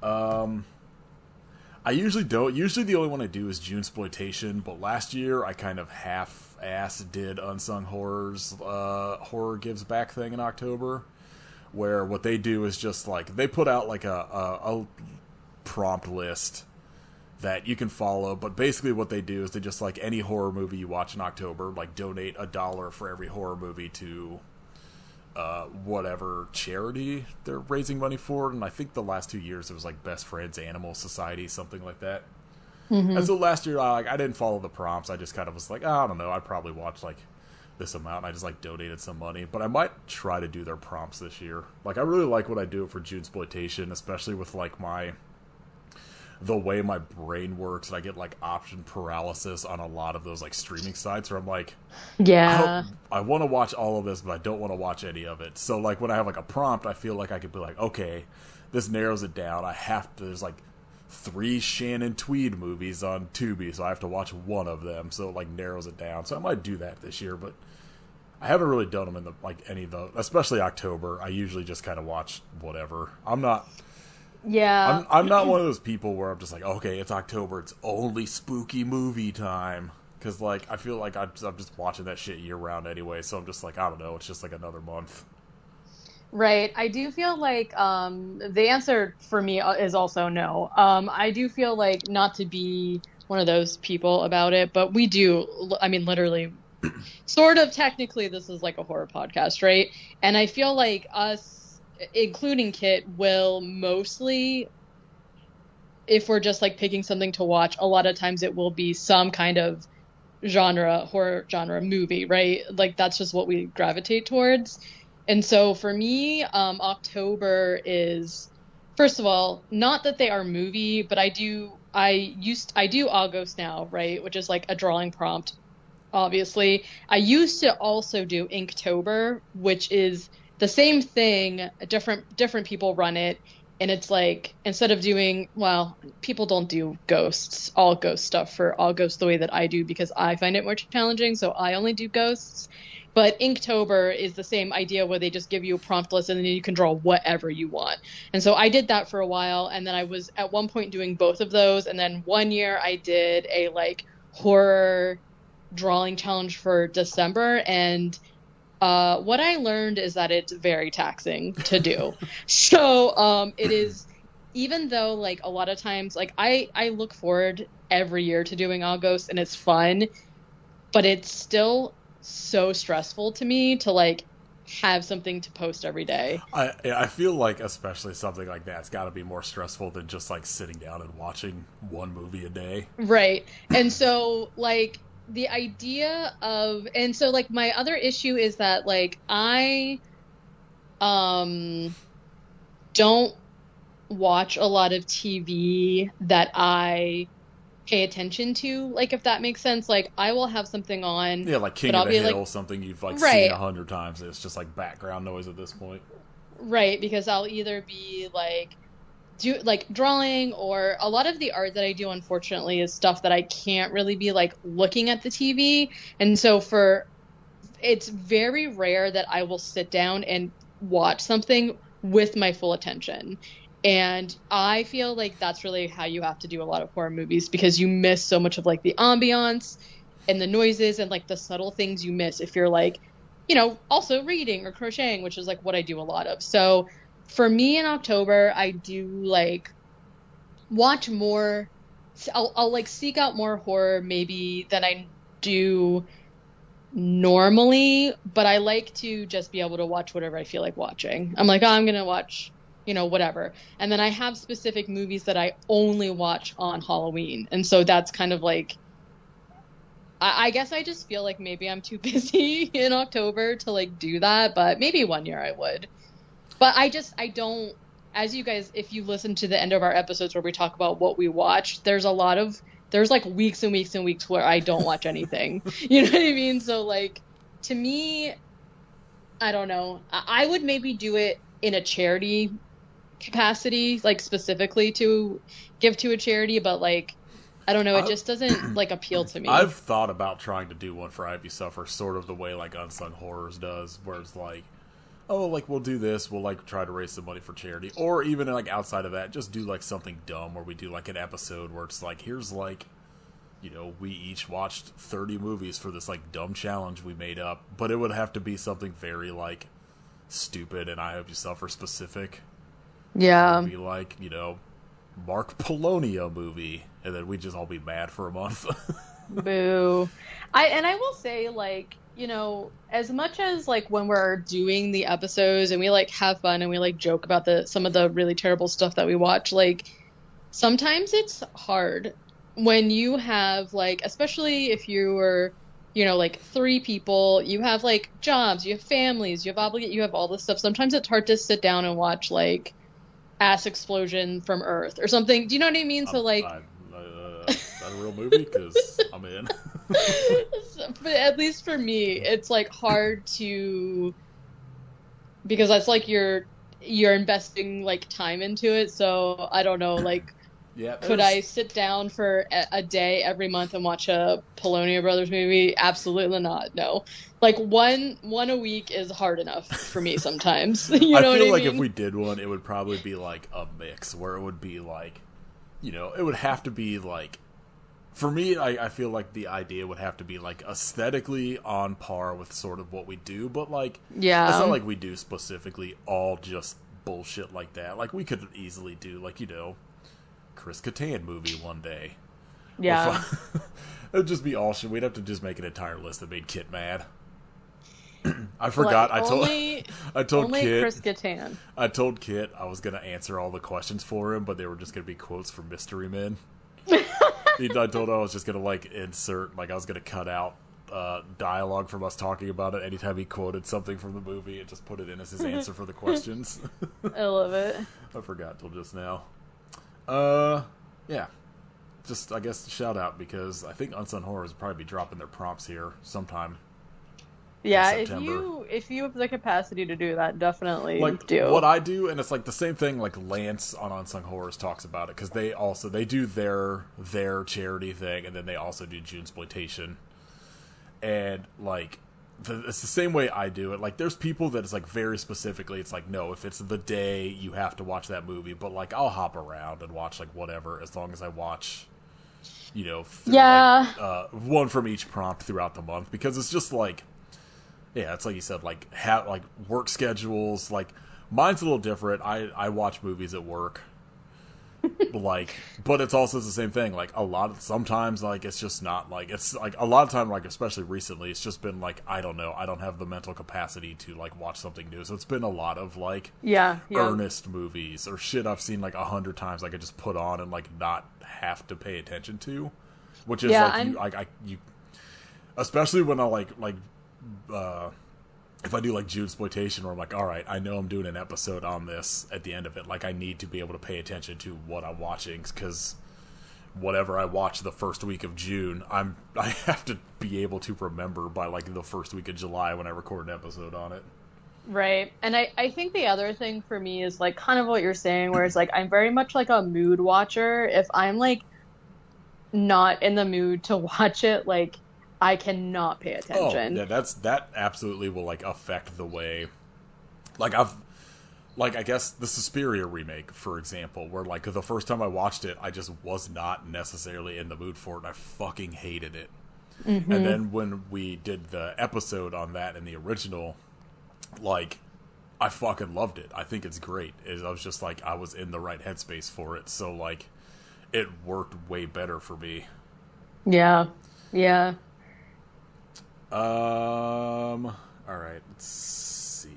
I usually don't. Usually the only one I do is Junesploitation, but last year I kind of half-ass did Unsung Horrors Horror Gives Back thing in October, where what they do is just like, they put out like a prompt list that you can follow, but basically what they do is they just, like, any horror movie you watch in October, like, donate $1 for every horror movie to whatever charity they're raising money for. And I think the last 2 years it was like Best Friends Animal Society, something like that. And so last year I didn't follow the prompts. I just kind of was like, I don't know, I'd probably watch like this amount, and I just like donated some money. But I might try to do their prompts this year. Like, I really like what I do for Junesploitation, especially with like the way my brain works. And I get like option paralysis on a lot of those like streaming sites where I'm like, Yeah. I want to watch all of this, but I don't want to watch any of it. So like when I have like a prompt, I feel like I could be like, okay, this narrows it down. There's like 3 Shannon Tweed movies on Tubi, so I have to watch one of them. So it like narrows it down. So I might do that this year, but I haven't really done them in any of the, especially October. I usually just kind of watch whatever. I'm not one of those people where I'm just like, okay, it's October, it's only spooky movie time. Because, like, I feel like I'm just watching that shit year-round anyway, so I'm just like, I don't know, it's just like another month. Right. I do feel like the answer for me is also no. I do feel like, not to be one of those people about it, but we do, I mean, literally, sort of technically, this is like a horror podcast, right? And I feel like us, including Kit, will mostly, if we're just like picking something to watch, a lot of times it will be some kind of horror genre movie, right? Like, that's just what we gravitate towards. And so for me, October is, first of all, not that they are movie, but I do August now, right? Which is like a drawing prompt, obviously. I used to also do Inktober, which is the same thing, different people run it. And it's like, instead of doing, well, people don't do all ghost stuff for August the way that I do, because I find it more challenging, so I only do ghosts. But Inktober is the same idea, where they just give you a prompt list and then you can draw whatever you want. And so I did that for a while, and then I was at one point doing both of those. And then one year I did a like horror drawing challenge for December, and what I learned is that it's very taxing to do. So it is, even though like a lot of times, like I look forward every year to doing August and it's fun, but it's still so stressful to me to like have something to post every day. I feel like especially something like that's got to be more stressful than just like sitting down and watching one movie a day. Right. And so like the idea of, and so like my other issue is that like I don't watch a lot of TV that I pay attention to, like, if that makes sense. Like, I will have something on, yeah, like King of the Hill, like, something you've like seen 100 times. It's just like background noise at this point, right? Because I'll either be like drawing, or a lot of the art that I do, unfortunately, is stuff that I can't really be like looking at the TV. And so it's very rare that I will sit down and watch something with my full attention. And I feel like that's really how you have to do a lot of horror movies, because you miss so much of like the ambiance and the noises and like the subtle things you miss if you're like, also reading or crocheting, which is like what I do a lot of. So for me in October, I do like watch more I'll like seek out more horror maybe than I do normally, but I like to just be able to watch whatever I feel like watching. I'm like, oh, I'm gonna watch, whatever. And then I have specific movies that I only watch on Halloween. And so that's kind of like, I guess I just feel like maybe I'm too busy in October to like do that, but maybe one year I would. But I don't, as you guys, if you listen to the end of our episodes where we talk about what we watch, there's like weeks and weeks and weeks where I don't watch anything. You know what I mean? So like, to me, I don't know. I would maybe do it in a charity capacity, like specifically to give to a charity, but like, I don't know, it just doesn't like appeal to me. I've thought about trying to do one for Ivy Suffer, sort of the way like Unsung Horrors does, where it's like, oh, like we'll do this, we'll like try to raise some money for charity, or even like outside of that, just do like something dumb where we do like an episode where it's like, here's like, we each watched 30 movies for this like dumb challenge we made up, but it would have to be something very like stupid and I Hope You Suffer specific. Yeah. It would be like, Mark Polonia movie, and then we'd just all be mad for a month. Boo. I will say, like, as much as like when we're doing the episodes and we like have fun and we like joke about some of the really terrible stuff that we watch, like sometimes it's hard when you have like, especially if you were, like 3 people, you have like jobs, you have families, you have all this stuff. Sometimes it's hard to sit down and watch like Ass Explosion from Earth or something. Do you know what I mean? So like, is that a real movie? Because I'm in. But at least for me, it's like hard to, because that's like you're investing like time into it. So I don't know, like, yeah, could I sit down for a day every month and watch a Polonia Brothers movie? Absolutely not. No. Like one a week is hard enough for me sometimes. You know what I feel like mean? if we did one, it would probably be like a mix where it would be like, it would have to be like, for me, I feel like the idea would have to be like aesthetically on par with sort of what we do, but like, yeah, it's not like we do specifically all just bullshit like that. Like we could easily do like, Chris Kattan movie one day. Yeah. It would just be all shit. We'd have to just make an entire list that made Kit mad. I forgot. Like, I told Kit. Chris Kattan. I told Kit I was gonna answer all the questions for him, but they were just gonna be quotes from Mystery Men. I told him I was just gonna like insert, like I was gonna cut out dialogue from us talking about it anytime he quoted something from the movie and just put it in as his answer for the questions. I love it. I forgot till just now. Yeah. Just, I guess, shout out, because I think Unsung Horrors will probably be dropping their prompts here sometime. Yeah, if you have the capacity to do that, definitely like, do. What I do, and it's like the same thing, like Lance on Unsung Horrors talks about it, because they do their charity thing, and then they also do Junesploitation. And, like, it's the same way I do it. Like, there's people that it's like very specifically, it's like, no, if it's the day, you have to watch that movie, but like, I'll hop around and watch like whatever, as long as I watch, like, one from each prompt throughout the month, because it's just like, yeah, it's like you said, like like work schedules. Like mine's a little different. I watch movies at work, like, but it's also the same thing. Like sometimes like it's just not like, it's like a lot of time, like especially recently, it's just been like, I don't know, I don't have the mental capacity to like watch something new. So it's been a lot of like earnest movies or shit I've seen like 100 times. I could just put on and like not have to pay attention to, which is you, especially when I like. If I do like Junesploitation, where I'm like, all right, I know I'm doing an episode on this at the end of it, like I need to be able to pay attention to what I'm watching, because whatever I watch the first week of June, I have to be able to remember by like the first week of July when I record an episode on it. Right. And I think the other thing for me is like kind of what you're saying, where it's like I'm very much like a mood watcher. If I'm like not in the mood to watch it, like I cannot pay attention. Oh, yeah, that absolutely will like affect the way, like I guess the Suspiria remake, for example, where like the first time I watched it, I just was not necessarily in the mood for it, and I fucking hated it. Mm-hmm. And then when we did the episode on that in the original, like I fucking loved it. I think it's great. I was just like, I was in the right headspace for it. So like, it worked way better for me. Yeah. Yeah. All right, let's see.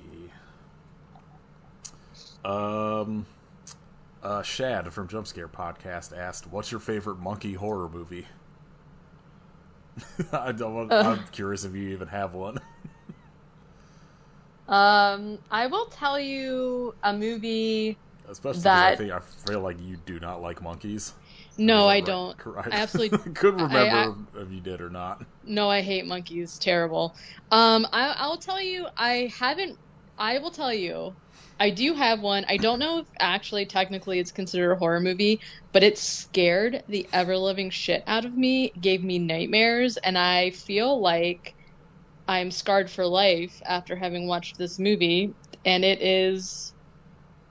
Um, Shad from Jumpscare Podcast asked, "What's your favorite monkey horror movie?" I'm curious if you even have one. I will tell you a movie Especially because that I feel like you do not like monkeys. no, I Right? don't. I I absolutely couldn't I remember if you did or not. no, I hate monkeys. Terrible. I'll tell you, I will tell you, I do have one. I don't know if actually technically it's considered a horror movie, but it scared the ever-living shit out of me, gave me nightmares, and I feel like I'm scarred for life after having watched this movie. And it is,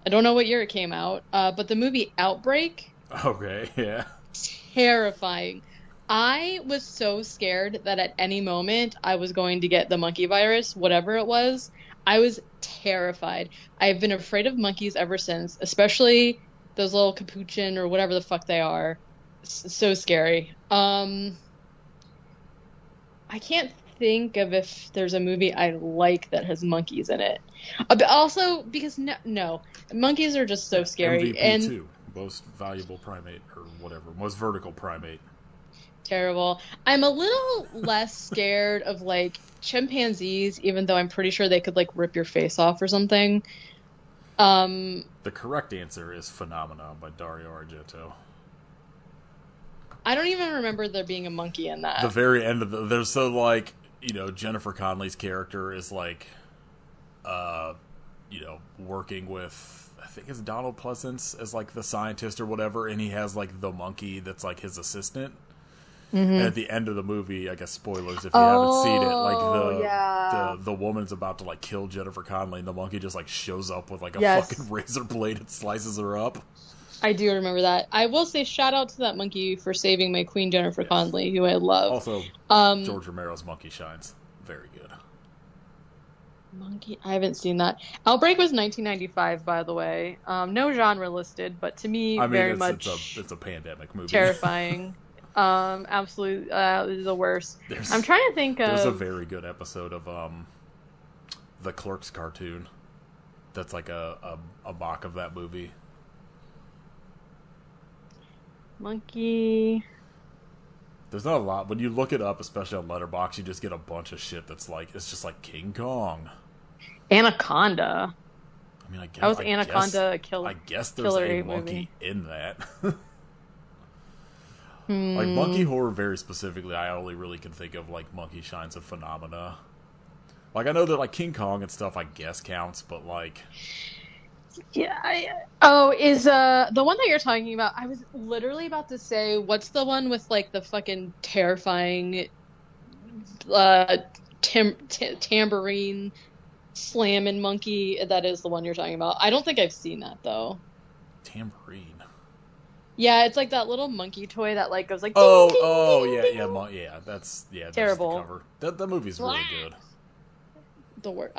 I don't know what year it came out, but the movie Outbreak. Okay, yeah. Terrifying. I was so scared that at any moment I was going to get the monkey virus, whatever it was. I was terrified. I've been afraid of monkeys ever since, especially those little capuchin or whatever the fuck they are. So scary. I can't think of if there's a movie I like that has monkeys in it. But also because no, monkeys are just so scary. MVP and 2, most valuable primate or whatever, most vertical primate. Terrible. I'm a little less scared of like chimpanzees, even though I'm pretty sure they could like rip your face off or something. The correct answer is Phenomena by Dario Argento. I don't even remember there being a monkey in that. The very end of there's so like, Jennifer Connelly's character is like, working with, I think it's Donald Pleasance as like the scientist or whatever, and he has like the monkey that's like his assistant. Mm-hmm. And at the end of the movie, I guess spoilers if you haven't seen it, like the woman's about to like kill Jennifer Connelly, and the monkey just like shows up with like a fucking razor blade and slices her up. I do remember that. I will say shout out to that monkey for saving my queen Jennifer Connelly, who I love. Also, George Romero's Monkey Shines, very good. Monkey, I haven't seen that. Outbreak was 1995, by the way. No genre listed, but to me, very much it's a pandemic movie. Terrifying. Absolutely, the worst. I'm trying to think of. There's a very good episode of the Clerks cartoon. That's like a mock of that movie. Monkey. There's not a lot. When you look it up, especially on Letterboxd, you just get a bunch of shit that's like, it's just like King Kong. Anaconda. I mean, I guess. That was Anaconda a killer. I guess there's a monkey in that. Like, monkey horror very specifically, I only really can think of, like, Monkey Shines and Phenomena. Like, I know that, like, King Kong and stuff, I guess, counts, but, like... Yeah, is the one that you're talking about, I was literally about to say, what's the one with, like, the fucking terrifying tambourine slamming monkey? That is the one you're talking about. I don't think I've seen that, though. Tambourine? Yeah, it's like that little monkey toy that like goes like. That's terrible. The cover. That movie's really good. The word.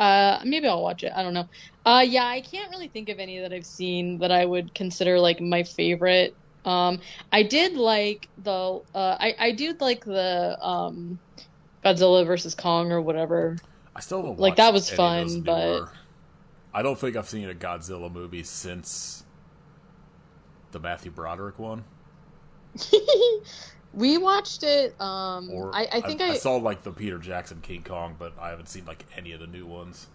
Maybe I'll watch it. I don't know. Yeah, I can't really think of any that I've seen that I would consider like my favorite. I did like the. I do like the Godzilla versus Kong or whatever. I still haven't like watched that was any fun, of those but I don't think I've seen a Godzilla movie since the Matthew Broderick one. We watched it. I think I saw like the Peter Jackson King Kong, but I haven't seen like any of the new ones.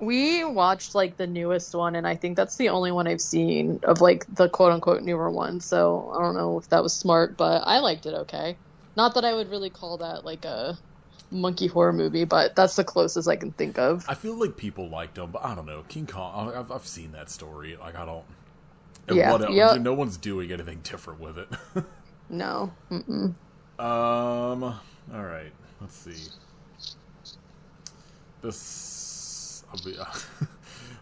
We watched like the newest one, and I think that's the only one I've seen of like the quote unquote newer one. So I don't know if that was smart, but I liked it okay. Not that I would really call that like a monkey horror movie, but that's the closest I can think of. I feel like people liked them, but I don't know. King Kong, I've seen that story. Like I don't. No one's doing anything different with it. No. Mm-mm. All right. Let's see. This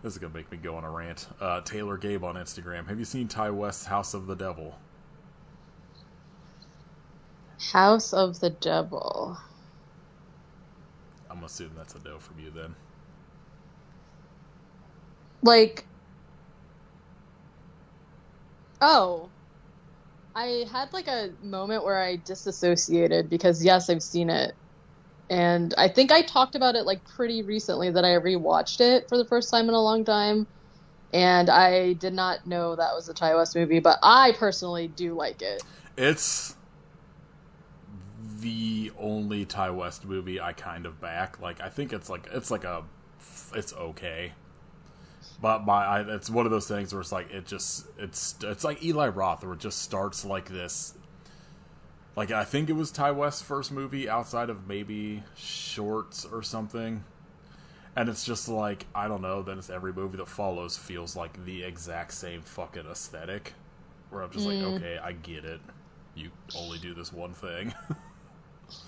is gonna make me go on a rant. Taylor Gabe on Instagram. Have you seen Ty West's House of the Devil? House of the Devil. I'm assuming that's a no from you then. Like. Oh. I had like a moment where I disassociated because yes, I've seen it. And I think I talked about it like pretty recently that I rewatched it for the first time in a long time. And I did not know that was a Ty West movie, but I personally do like it. It's the only Ty West movie I kind of back. Like, I think it's okay. But it's one of those things where it's like, it's like Eli Roth, where it just starts like this. Like, I think it was Ty West's first movie outside of maybe Shorts or something. And it's just like, I don't know, then it's every movie that follows feels like the exact same fucking aesthetic. Where I'm just like, okay, I get it. You only do this one thing.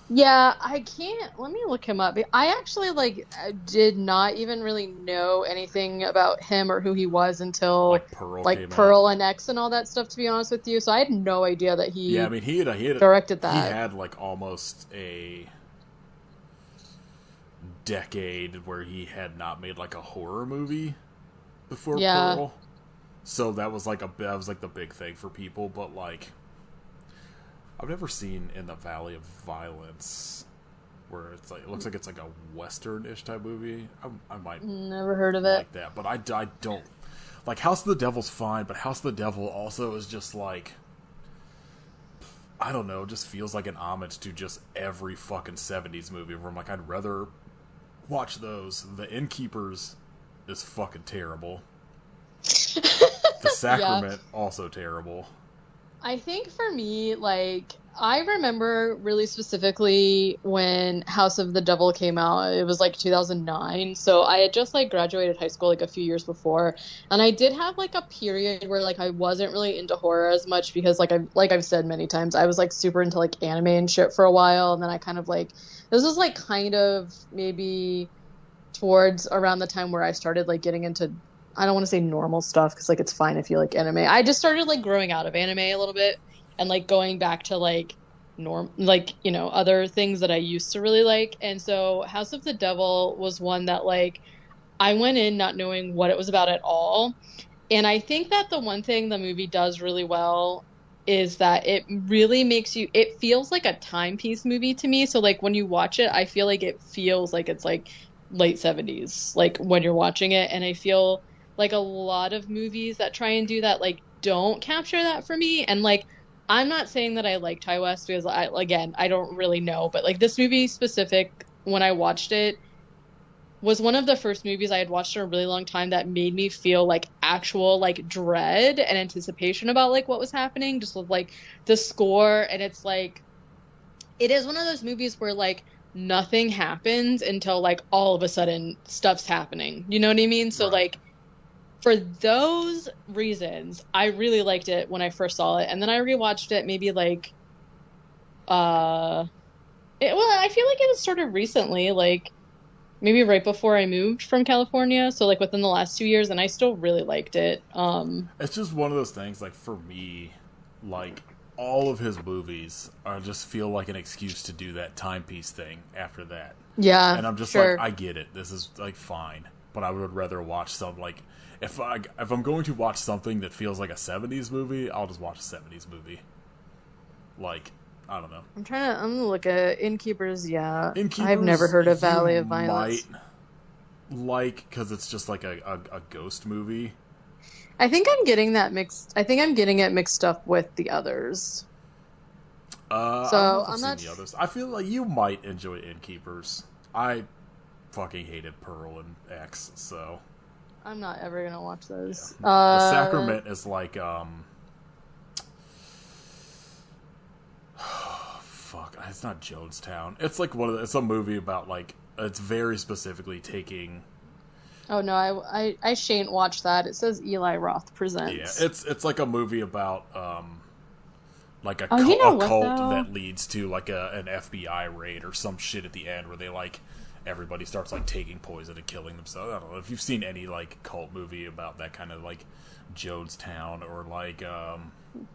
Yeah, I can't. Let me look him up. I actually did not even really know anything about him or who he was until like Pearl and X and all that stuff. To be honest with you, so I had no idea that he. Yeah, I mean, he had directed that. He had like almost a decade where he had not made like a horror movie before Pearl. So that was like the big thing for people, but like, I've never seen In the Valley of Violence, where it's like, it looks like it's like a western-ish type movie. I might never heard of it like that, but I don't like House of the Devil's fine, but House of the Devil also is just like, I don't know, just feels like an homage to just every fucking 70s movie where I'm like, I'd rather watch those. The Innkeepers is fucking terrible. The Sacrament also terrible. I think for me, like, I remember really specifically when House of the Devil came out. It was like 2009, so I had just like graduated high school like a few years before, and I did have like a period where like I wasn't really into horror as much because I've said many times, I was like super into like anime and shit for a while, and then I kind of like, this was like kind of maybe towards around the time where I started like getting into, I don't want to say normal stuff because like it's fine if you like anime. I just started like growing out of anime a little bit and like going back to like other things that I used to really like. And so House of the Devil was one that like I went in not knowing what it was about at all. And I think that the one thing the movie does really well is that it really makes you, it feels like a timepiece movie to me. So like when you watch it, I feel like it feels like it's like late 70s, like when you're watching it. And I feel like a lot of movies that try and do that, like, don't capture that for me. And, like, I'm not saying that I like Ty West because, I don't really know. But, like, this movie specific, when I watched it, was one of the first movies I had watched in a really long time that made me feel, like, actual, like, dread and anticipation about, like, what was happening. Just with, like, the score. And it's, like, it is one of those movies where, like, nothing happens until, like, all of a sudden stuff's happening. You know what I mean? So, like, for those reasons, I really liked it when I first saw it, and then I rewatched it maybe like, I feel like it was sort of recently, like maybe right before I moved from California, so like within the last 2 years, and I still really liked it. It's just one of those things, like for me, like all of his movies just feel like an excuse to do that timepiece thing after that. Yeah, and I'm just like, I get it. This is like fine, but I would rather watch some like. If I'm going to watch something that feels like a 70s movie, I'll just watch a 70s movie. Like, I don't know. I'm gonna look at Innkeepers, yeah. Innkeepers, I've never heard of Valley of Violence. Because it's just like a ghost movie. I think I'm getting it mixed up with the others. I'm not the others. I feel like you might enjoy Innkeepers. I fucking hated Pearl and X, so I'm not ever gonna watch those. Yeah. The Sacrament is like fuck, it's not Jonestown. It's like it's a movie about like, it's very specifically taking. Oh no, I shan't watch that. It says Eli Roth presents. Yeah, it's like a movie about like a cult that leads to like an FBI raid or some shit at the end where they like, everybody starts like taking poison and killing themselves. I don't know if you've seen any like cult movie about that kind of, like Jonestown or like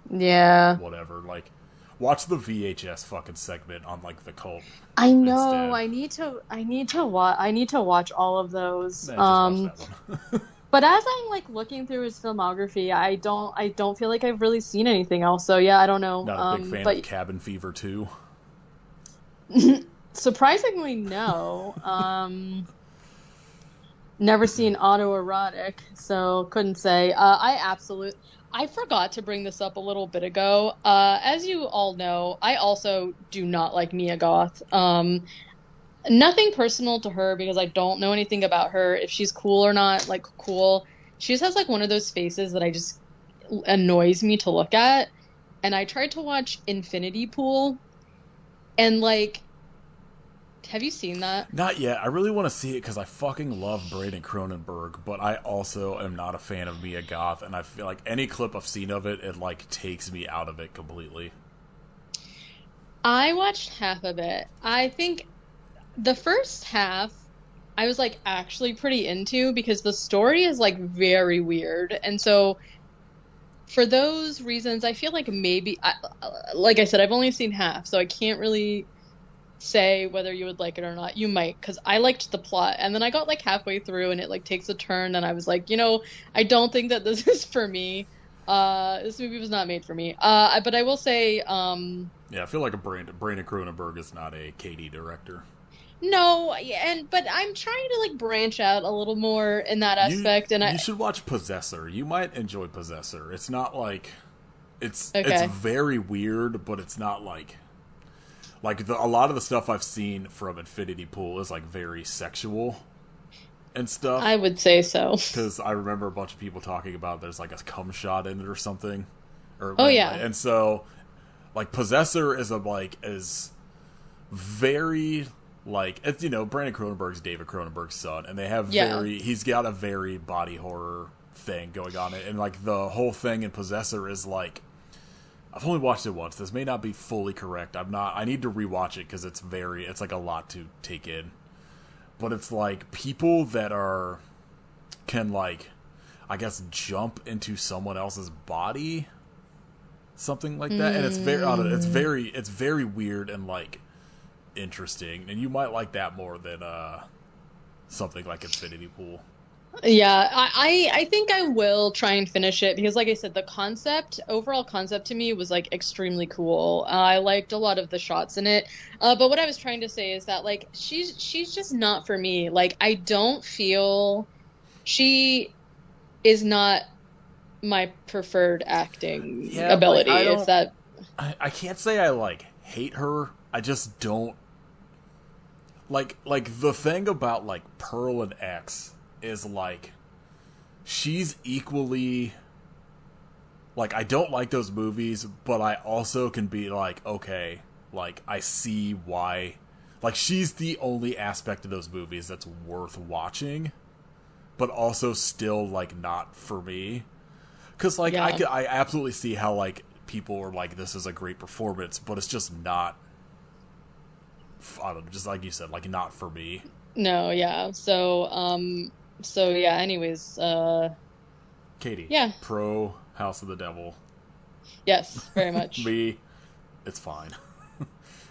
whatever. Like, watch the VHS fucking segment on like the cult. I know. Instead. I need to watch all of those. Watch that one. But as I'm like looking through his filmography, I don't feel like I've really seen anything else. So yeah, I don't know. Not a big fan of But Cabin Fever 2. surprisingly, no. Never seen autoerotic, so couldn't say. I forgot to bring this up a little bit ago. As you all know, I also do not like Mia Goth. Nothing personal to her because I don't know anything about her. If she's cool or not, like cool. She just has like one of those faces that I just annoys me to look at. And I tried to watch Infinity Pool, and like, have you seen that? Not yet. I really want to see it because I fucking love Braden Cronenberg, but I also am not a fan of Mia Goth, and I feel like any clip I've seen of it, it like takes me out of it completely. I watched half of it. I think the first half I was like actually pretty into because the story is like very weird. And so for those reasons, I feel like like I said, I've only seen half, so I can't really say whether you would like it or not. You might, because I liked the plot. And then I got like halfway through and it like takes a turn and I was like, I don't think that this is for me. This movie was not made for me. But I will say, Yeah, I feel like Brandon Cronenberg is not a Katie director. no, yeah, but I'm trying to like branch out a little more in that You aspect, and you should watch Possessor. You might enjoy Possessor. It's not like it's okay. very weird, but it's not like a lot of the stuff I've seen from Infinity Pool is like very sexual and I stuff. would say so. Because I remember a bunch of people talking about there's like a cum shot in it or something, or Oh anyway. yeah, And so like Possessor is very like it's Brandon Cronenberg's David Cronenberg's son, and they have yeah. he's got a very body horror thing going on, and like the whole thing in Possessor is like I've only watched it once. This may not be fully correct. I need to rewatch it because it's like a lot to take in. But it's like people that can like I guess jump into someone else's body, something like that, and Mm. it's very weird and like interesting, and you might like that more than something like Infinity Pool. Yeah, I think I will try and finish it because, like I said, overall concept to me was like extremely cool. I liked a lot of the shots in it. But what I was trying to say is that like she's just not for me. Like I don't feel she is not my preferred acting Yeah, like ability. If that, I can't say I like hate her. I just don't like the thing about like Pearl and X is like she's equally like I don't like those movies, but I also can be like okay, like I see why. Like she's the only aspect of those movies that's worth watching, but also still like not for me. Because like yeah. I absolutely see how like people are like this is a great performance, but it's just not. I don't know, just like you said, like not for me. No, yeah. So yeah, anyways, Katie, yeah. pro House of the Devil. Yes, very much. Me, it's fine.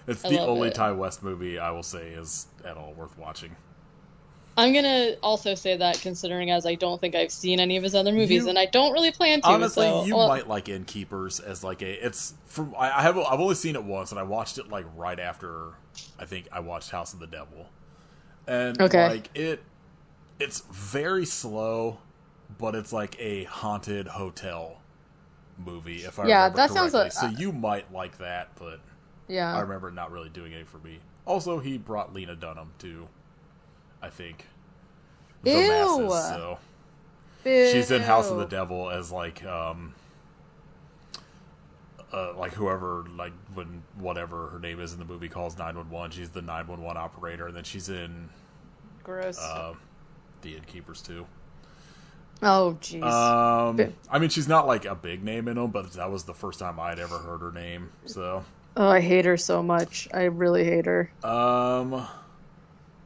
It's I the love only it. Ty West movie I will say is at all worth watching. I'm gonna also say that considering as I don't think I've seen any of his other movies You and I don't really plan to, honestly, so you well, might like Innkeepers as like a. It's from I've only seen it once, and I watched it like right after I think I watched House of the Devil, and okay. like it's very slow, but it's like a haunted hotel movie if I Yeah, remember that sounds correctly. So you might like that, but I yeah. remember it not really doing anything for me. Also, he brought Lena Dunham to, I think, the masses. Ew. So she's in House of the Boo. Devil as like whoever like when whatever her name is in the movie calls 911. She's the 911 operator, and then she's in Gross. uh, the Innkeepers too. Oh, jeez. I mean, she's not like a big name in them, but that was the first time I'd ever heard her name. So, Oh, I hate her so much. I really hate her. all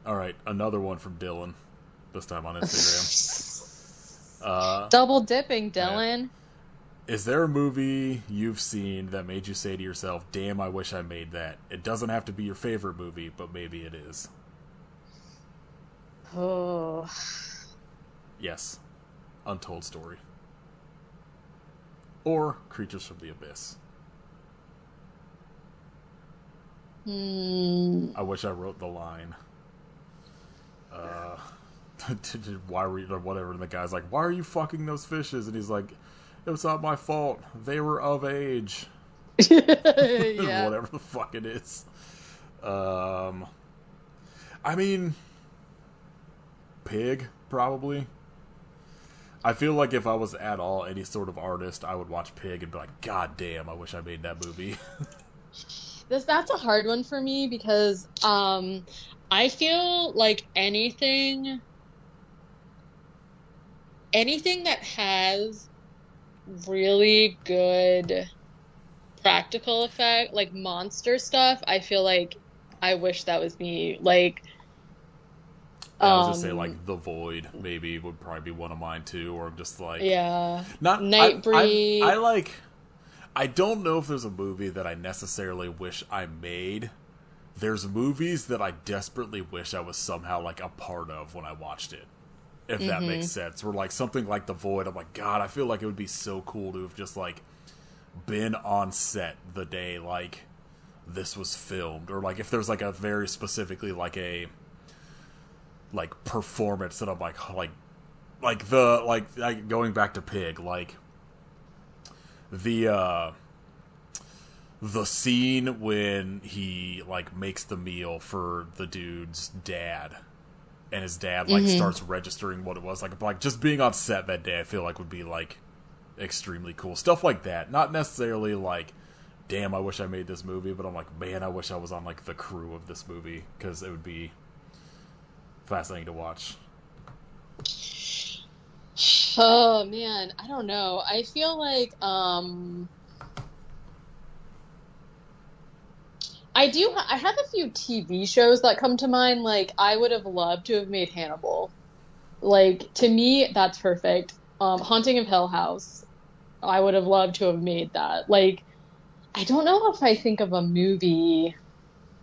right, another one from Dylan. This time on Instagram. Double dipping, Yeah. Dylan. Is there a movie you've seen that made you say to yourself, "Damn, I wish I made that"? It doesn't have to be your favorite movie, but maybe it is. Oh. Yes. Untold Story. Or Creatures from the Abyss. I wish I wrote the line. Why were you, or whatever, and the guy's like, why are you fucking those fishes? And he's like, it was not my fault. They were of age. Yeah. Whatever the fuck it is. I mean, Pig, probably. I feel like if I was at all any sort of artist, I would watch Pig and be like, God damn, I wish I made that movie. That's a hard one for me because I feel like anything that has really good practical effect, like monster stuff, I feel like I wish that was me. Like, I was gonna say, like, The Void maybe would probably be one of mine too, or just like, yeah, not Nightbreed. I like. I don't know if there's a movie that I necessarily wish I made. There's movies that I desperately wish I was somehow like a part of when I watched it. If that makes sense. Where like something like The Void, I'm like, God, I feel like it would be so cool to have just like been on set the day like this was filmed, or like if there's like a very specifically like a like performance that I'm like going back to Pig, like the scene when he like makes the meal for the dude's dad, and his dad like starts registering what it was, like just being on set that day, I feel like would be like extremely cool. Stuff like that. Not necessarily like, damn, I wish I made this movie, but I'm like, man, I wish I was on like the crew of this movie, because it would be fascinating to watch. Oh man, I don't know. I feel like I have a few TV shows that come to mind. Like, I would have loved to have made Hannibal. Like, to me, that's perfect. Haunting of Hill House, I would have loved to have made that. Like, I don't know if I think of a movie,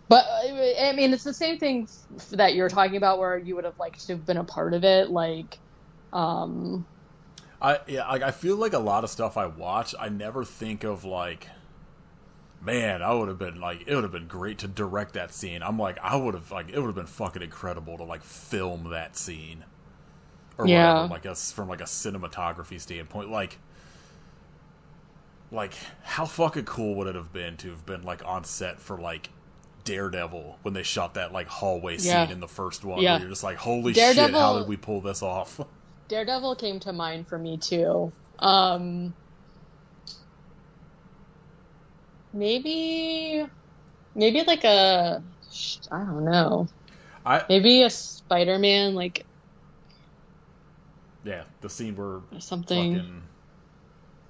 but I mean, it's the same thing that you're talking about, where you would have liked to have been a part of it. Like, I feel like a lot of stuff I watch, I never think of like, man, I would have been like, it would have been great to direct that scene. I'm like, I would have like, it would have been fucking incredible to like film that scene, or whatever, like from like a cinematography standpoint. Like how fucking cool would it have been to have been like on set for like Daredevil when they shot that like hallway scene in the first one, where you're just like, holy shit, how did we pull this off? Daredevil came to mind for me too. Maybe like I don't know. Maybe a Spider-Man, like, yeah, the scene where something.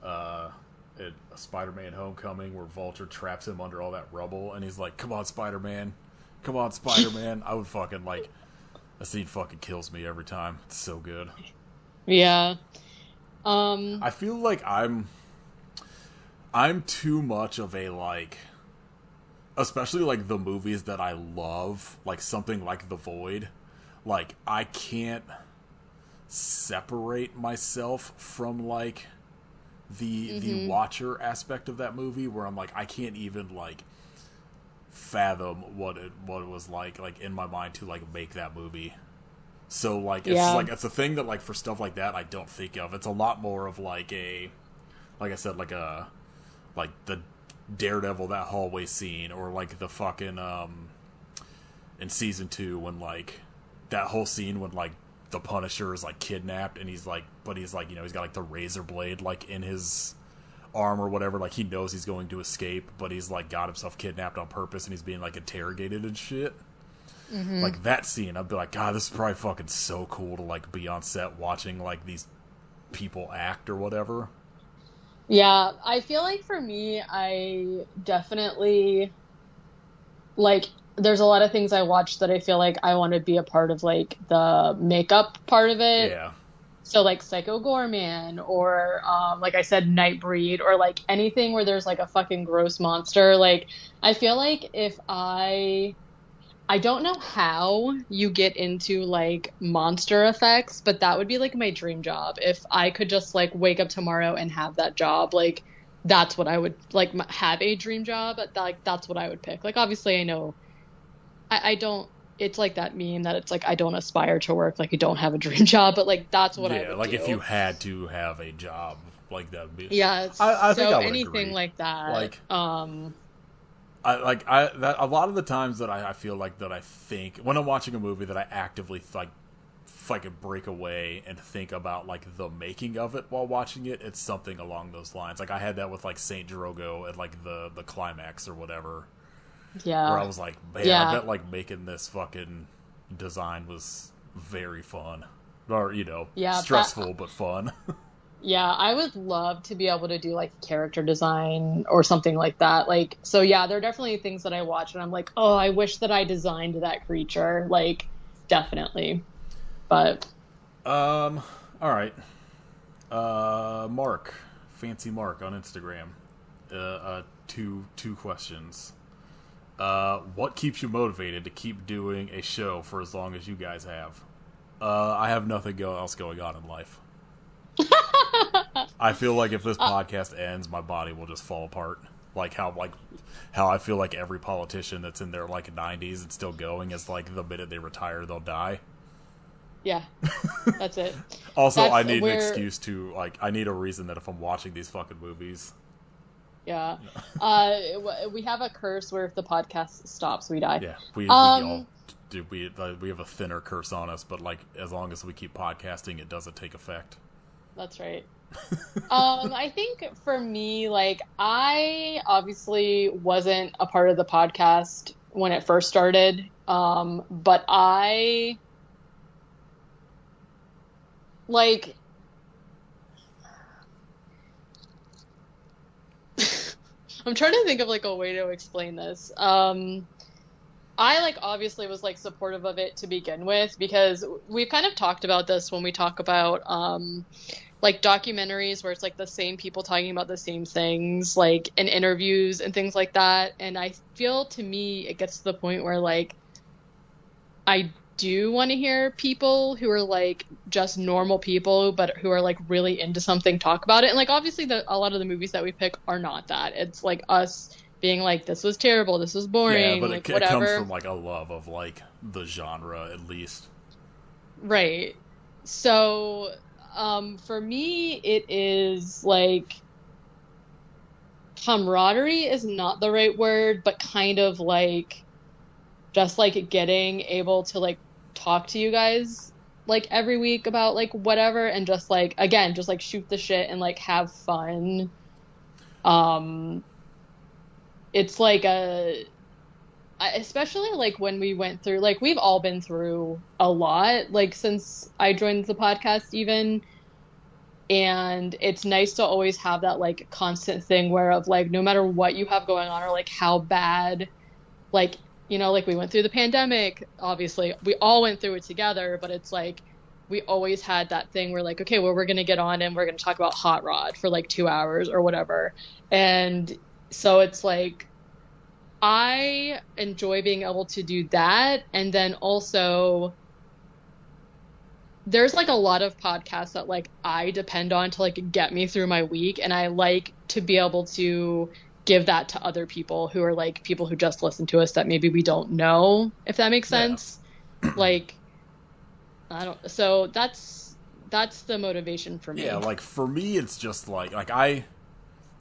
Fucking a Spider-Man Homecoming, where Vulture traps him under all that rubble, and he's like, "Come on, Spider-Man, come on, Spider-Man." I would fucking like, that scene fucking kills me every time. It's so good. Yeah. I feel like I'm too much of a like, especially like the movies that I love, like something like The Void, like I can't separate myself from like the watcher aspect of that movie, where I'm like, I can't even like fathom what it was like in my mind to like make that movie. So like it's like, it's a thing that like for stuff like that I don't think of. It's a lot more of like a, like I said, like a, like the Daredevil, that hallway scene, or like the fucking in season 2 when like that whole scene when like the Punisher is like kidnapped, and he's like, but he's like, you know, he's got like the razor blade like in his arm or whatever, like he knows he's going to escape, but he's like got himself kidnapped on purpose, and he's being like interrogated and shit. Like that scene, I'd be like, God, this is probably fucking so cool to like be on set watching like these people act or whatever. Yeah, I feel like for me, I definitely, like, there's a lot of things I watch that I feel like I want to be a part of, like, the makeup part of it. Yeah. So, like, Psycho Goreman, or, like I said, Nightbreed, or, like, anything where there's, like, a fucking gross monster. Like, I feel like if I I don't know how you get into like monster effects, but that would be like my dream job. If I could just like wake up tomorrow and have that job, like that's what I would like have a dream job. Like that's what I would pick. Like obviously I know I don't. It's like that meme that it's like I don't aspire to work like you don't have a dream job, but like that's what I Yeah, would like if you do. had to have a job, like that would be. Yeah, I think so I would anything agree. like that. Like I that a lot of the times that I feel like that I think when I'm watching a movie that I actively like fucking break away and think about like the making of it while watching it, it's something along those lines. Like I had that with like Saint Drogo at like the climax or whatever, where I Yeah. was like, man, I Yeah. bet like making this fucking design was very fun, or Yeah, stressful but fun. yeah, I would love to be able to do like character design or something like that. Like, so yeah, there are definitely things that I watch and I'm like, oh, I wish that I designed that creature. Like, definitely. But All right, Mark, fancy Mark on Instagram. Two questions. What keeps you motivated to keep doing a show for as long as you guys have? I have nothing else going on in life. I feel like if this podcast ends, my body will just fall apart. Like how I feel like every politician that's in their like 90s and still going is like the minute they retire they'll die. yeah, that's it. Also, I That's need an where, excuse to like I need a reason that if I'm watching these fucking movies. yeah. We have a curse where if the podcast stops, we die. Yeah, we all Um, do. We have a thinner curse on us, but like as long as we keep podcasting, it doesn't take effect. that's right. I think for me, like I obviously wasn't a part of the podcast when it first started. But I like I'm trying to think of like a way to explain this. I like obviously was like supportive of it to begin with because we've kind of talked about this when we talk about like documentaries where it's like the same people talking about the same things like in interviews and things like that. And I feel to me it gets to the point where like I do want to hear people who are like just normal people but who are like really into something talk about it. And like obviously a lot of the movies that we pick are not that. It's like us being like this was terrible, this was Yeah, boring, but like it comes whatever. from like a love of like the genre at least. Right. So, for me, it is like camaraderie is not the right word, but kind of like just like getting able to like talk to you guys like every week about like whatever and just like again, just like shoot the shit and like have fun. Um, it's like especially like when we went through like we've all been through a lot like since I joined the podcast even, and it's nice to always have that like constant thing where of like no matter what you have going on or like how bad like like we went through the pandemic, obviously we all went through it together, but it's like we always had that thing where like okay, well we're going to get on and we're going to talk about Hot Rod for like 2 hours or whatever. And so it's like I enjoy being able to do that. And then also, there's like a lot of podcasts that like I depend on to like get me through my week. And I like to be able to give that to other people who are like people who just listen to us that maybe we don't know, if that makes Yeah. sense. Like, I don't, so that's the motivation for Yeah, me. like for me, it's just like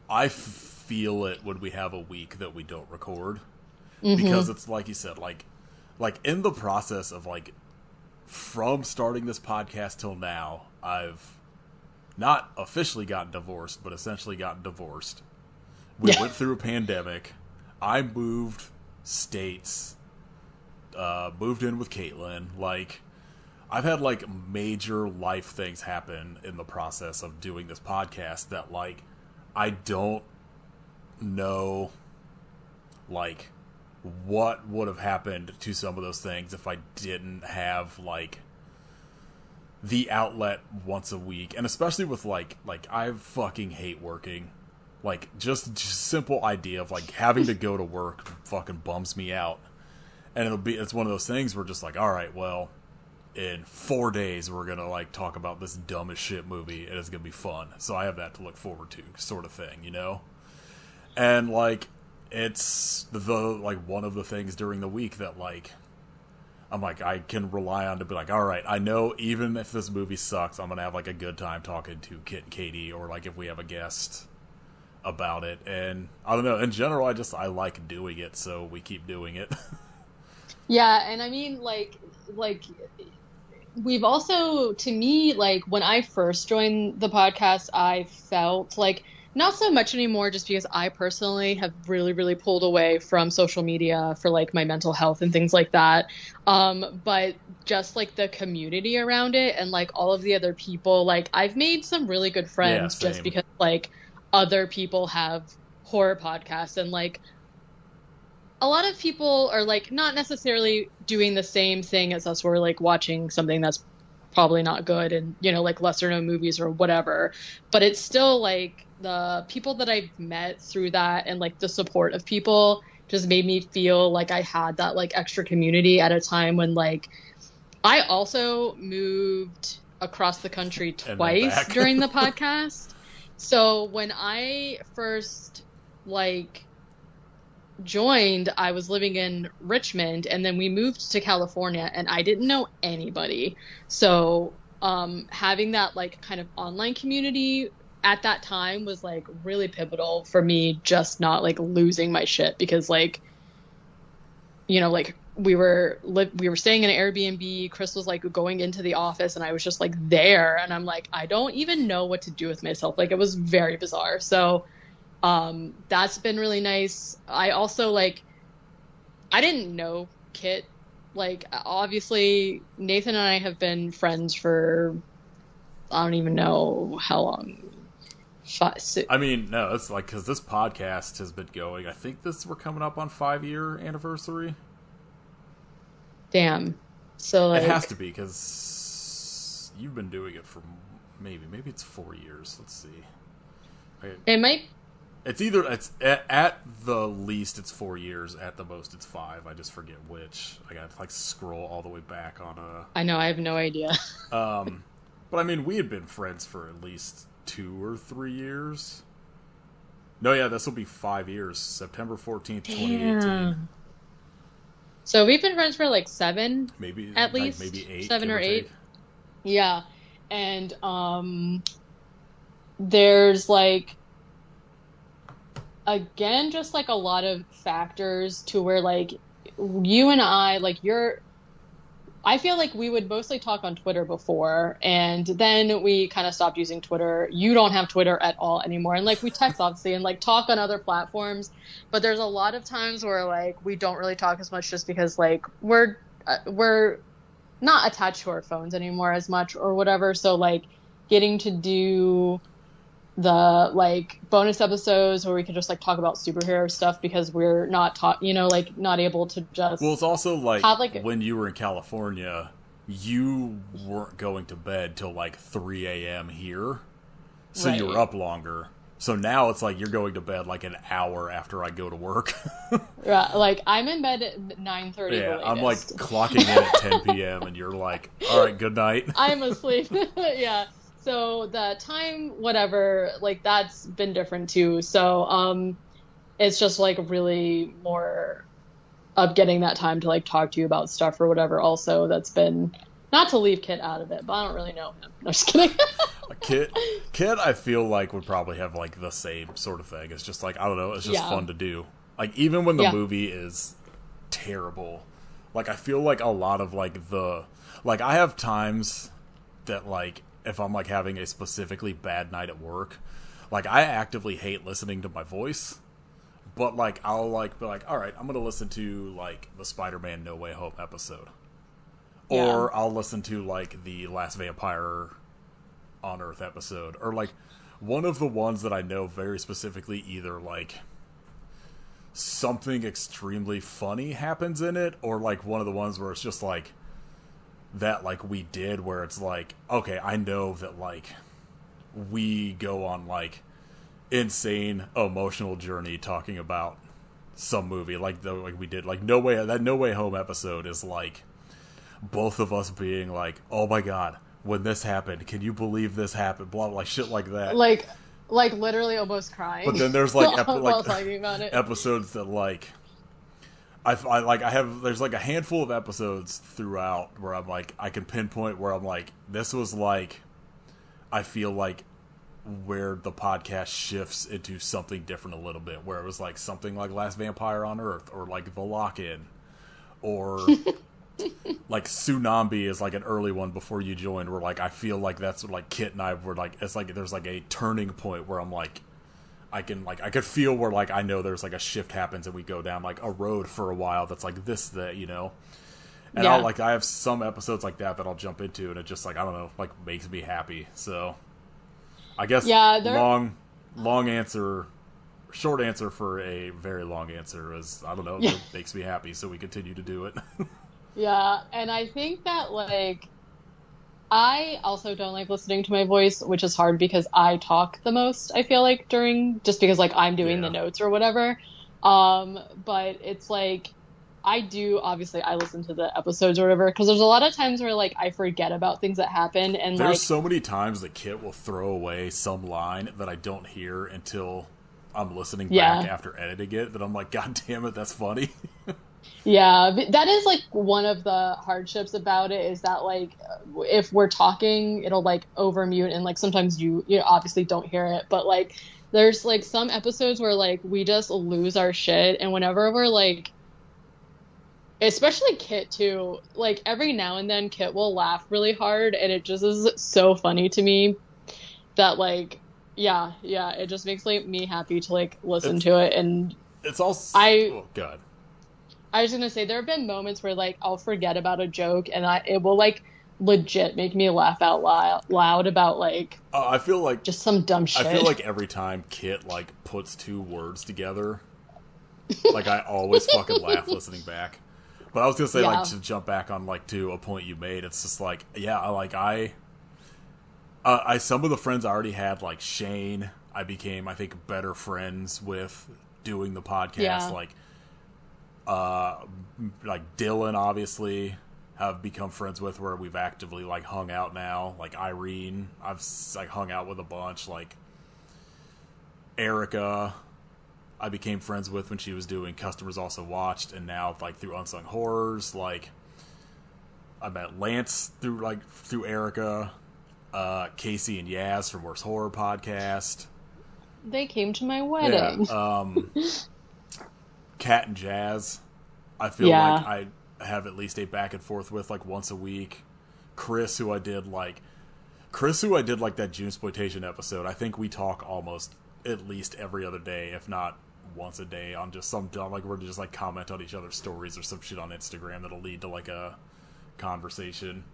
I feel it when we have a week that we don't record because Mm-hmm. it's like you said, like in the process of like from starting this podcast till now, I've not officially gotten divorced, but essentially gotten divorced. We Yeah. went through a pandemic. I moved states, moved in with Caitlin. Like, I've had like major life things happen in the process of doing this podcast that like I don't know like what would have happened to some of those things if I didn't have like the outlet once a week. And especially with like I fucking hate working. Like just simple idea of like having to go to work fucking bums me out. And it's one of those things where just like, all right, well, in 4 days we're gonna like talk about this dumb as shit movie and it's gonna be fun. So I have that to look forward to, sort of thing, you know? And like it's the like one of the things during the week that like I'm like I can rely on to be like, all right, I know even if this movie sucks, I'm gonna have like a good time talking to Kit and Katie, or like if we have a guest about it. And I don't know, in general I like doing it, so we keep doing it. Yeah, and I mean like we've also, to me, like when I first joined the podcast, I felt like not so much anymore, just because I personally have really, really pulled away from social media for like my mental health and things like that. But just like the community around it and like all of the other people, like I've made some really good friends just because like other people have horror podcasts, and like a lot of people are like not necessarily doing the same thing as us. We're like watching something that's probably not good, and you know, like lesser known movies or whatever, but it's still like the people that I've met through that and like the support of people just made me feel like I had that like extra community at a time when like I also moved across the country twice during the podcast. So when I first like joined, I was living in Richmond, and then we moved to California, and I didn't know anybody. So having that like kind of online community at that time was like really pivotal for me, just not like losing my shit, because like, you know, like we were staying in an Airbnb. Chris was like going into the office, and I was just like there, and I'm like, I don't even know what to do with myself. Like it was very bizarre. So that's been really nice. I also like, I didn't know Kit. Like obviously Nathan and I have been friends for, I don't even know how long. I mean, no, it's like, cause this podcast has been going, I think we're coming up on 5-year anniversary. Damn. So like, it has to be, cause you've been doing it for maybe it's 4 years. Let's see. It might. It's either, it's at the least it's 4 years, at the most it's 5. I just forget which. I got to like scroll all the way back on I know, I have no idea. But I mean, we had been friends for at least 2 or 3 years. No, yeah, this will be 5 years. September 14th, 2018. So we've been friends for like 7, maybe at like least maybe 8, 7 or 8. Yeah, and there's like, again, just like a lot of factors to where like you and I, like I feel like we would mostly talk on Twitter before, and then we kind of stopped using Twitter. You don't have Twitter at all anymore. And like we text obviously and like talk on other platforms, but there's a lot of times where like we don't really talk as much just because like we're not attached to our phones anymore as much or whatever. So like getting to do the like bonus episodes where we could just like talk about superhero stuff because we're not like not able to just, well, it's also like, have, like, when you were in California, you weren't going to bed till like 3 a.m. here, so right. You were up longer. So now it's like you're going to bed like an hour after I go to work. Yeah, like I'm in bed at 9:30. Yeah, I'm like clocking in at 10 p.m. and you're like, all right, good night. I'm asleep. Yeah. So the time, whatever, like that's been different too. So it's just like really more of getting that time to like talk to you about stuff or whatever. Also, that's been, not to leave Kit out of it, but I don't really know him. No, just kidding. Kit, I feel like would probably have like the same sort of thing. It's just like, I don't know, it's just fun to do. Like even when the movie is terrible, like I feel like a lot of like like I have times that like, if I'm like having a specifically bad night at work, like I actively hate listening to my voice, but like I'll like be like, all right, I'm gonna listen to like the Spider-Man No Way Home episode, or I'll listen to like the Last Vampire on Earth episode, or like one of the ones that I know very specifically, either like something extremely funny happens in it, or like one of the ones where it's just like that like we did, where it's like, okay, I know that like we go on like insane emotional journey talking about some movie like we did like No Way, that No Way Home episode is like both of us being like, oh my god, when this happened, can you believe this happened, blah blah, like shit like that, like literally almost crying. but then there's like while talking about it. episodes that like there's like a handful of episodes throughout where I'm like, I can pinpoint where I'm like, this was like, I feel like where the podcast shifts into something different a little bit, where it was like something like Last Vampire on Earth, or like The Lock-In, or like Tsunami is like an early one before you joined, where like I feel like that's what, like Kit and I were like, it's like there's like a turning point where I'm like, I could feel where like I know there's like a shift happens and we go down like a road for a while that's like this, that, you know. And Yeah. I have some episodes like that I'll jump into, and it just like, I don't know, like makes me happy. So I guess long answer, short answer for a very long answer is, I don't know, Yeah. it makes me happy, so we continue to do it. Yeah, and I think that, like, I also don't like listening to my voice, which is hard because I talk the most, I feel like, just because, like, I'm doing the notes or whatever. But it's like, obviously, I listen to the episodes or whatever, because there's a lot of times where, like, I forget about things that happen, and, There's like... so many times that Kit will throw away some line that I don't hear until I'm listening back after editing it, that I'm like, god damn it, that's funny. Yeah, but that is, like, one of the hardships about it, is that, like, if we're talking, it'll, like, overmute, and, like, sometimes you obviously don't hear it, but, like, there's, like, some episodes where, like, we just lose our shit, and whenever we're, like, especially Kit, too, like, every now and then Kit will laugh really hard, and it just is so funny to me that, like, yeah, it just makes, like, me happy to, like, listen to it, and... It's also... oh, God. I was gonna say, there have been moments where, like, I'll forget about a joke, and it will, like, legit make me laugh out loud about, like... I feel like... just some dumb shit. I feel like every time Kit, like, puts two words together, like, I always fucking laugh listening back. But I was gonna say, like, to jump back on, like, to a point you made, it's just, like, yeah, I some of the friends I already had, like, Shane, I became, I think, better friends with doing the podcast, like Dylan, obviously, have become friends with, where we've actively, like, hung out now. Like Irene, I've, like, hung out with a bunch. Like Erica, I became friends with when she was doing Customers Also Watched, and now, like, through Unsung Horrors. Like, I met Lance through Erica, Casey and Yaz from Worst Horror Podcast. They came to my wedding. Yeah, Kat and Jazz, I feel like I have at least a back and forth with, like, once a week. Chris, who I did like that June Exploitation episode. I think we talk almost at least every other day, if not once a day, on just some dumb, like, we're just, like, comment on each other's stories or some shit on Instagram that'll lead to, like, a conversation.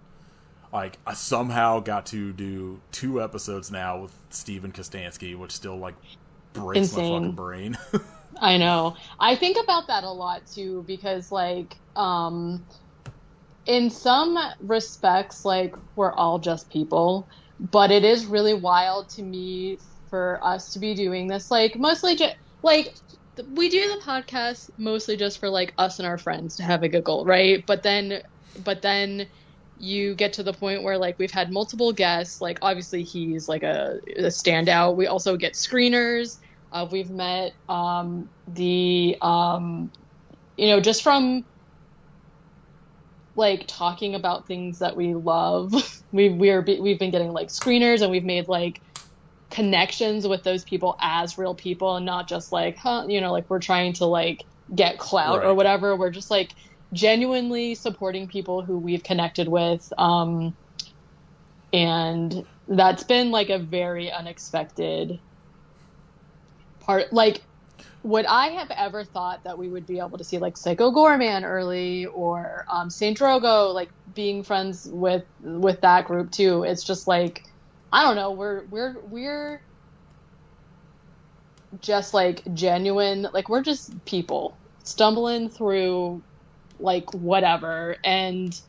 Like, I somehow got to do 2 episodes now with Steven Kostansky, which still, like, breaks my fucking brain. I know. I think about that a lot, too, because, like, in some respects, like, we're all just people, but it is really wild to me for us to be doing this, like, mostly just, like, we do the podcast mostly just for, like, us and our friends to have a giggle, right? But then you get to the point where, like, we've had multiple guests, like, obviously he's, like, a standout. We also get screeners. We've met just from, like, talking about things that we love. We've been getting, like, screeners, and we've made, like, connections with those people as real people, and not just, like, like, we're trying to, like, get clout or whatever. We're just, like, genuinely supporting people who we've connected with, and that's been, like, a very unexpected part. Like, would I have ever thought that we would be able to see, like, Psycho Gorman early, or Saint Drogo, like, being friends with that group too? It's just, like, I don't know, we're just, like, genuine, like, we're just people stumbling through, like, whatever, and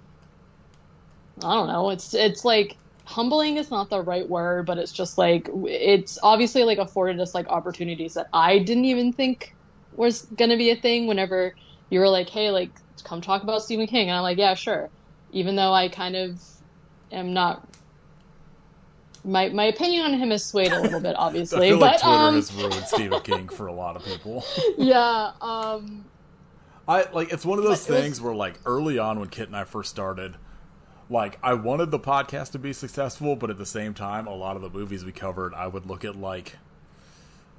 I don't know, it's like, humbling is not the right word, but it's just, like, it's obviously, like, afforded us, like, opportunities that I didn't even think was gonna be a thing whenever you were like, hey, like, come talk about Stephen King. And I'm like, yeah, sure. Even though I kind of am not, my opinion on him has swayed a little bit, I obviously, feel like but Twitter has ruined Stephen King for a lot of people. yeah, It's one of those but it things was, where like early on when Kit and I first started, like I wanted the podcast to be successful, but at the same time, a lot of the movies we covered, I would look at like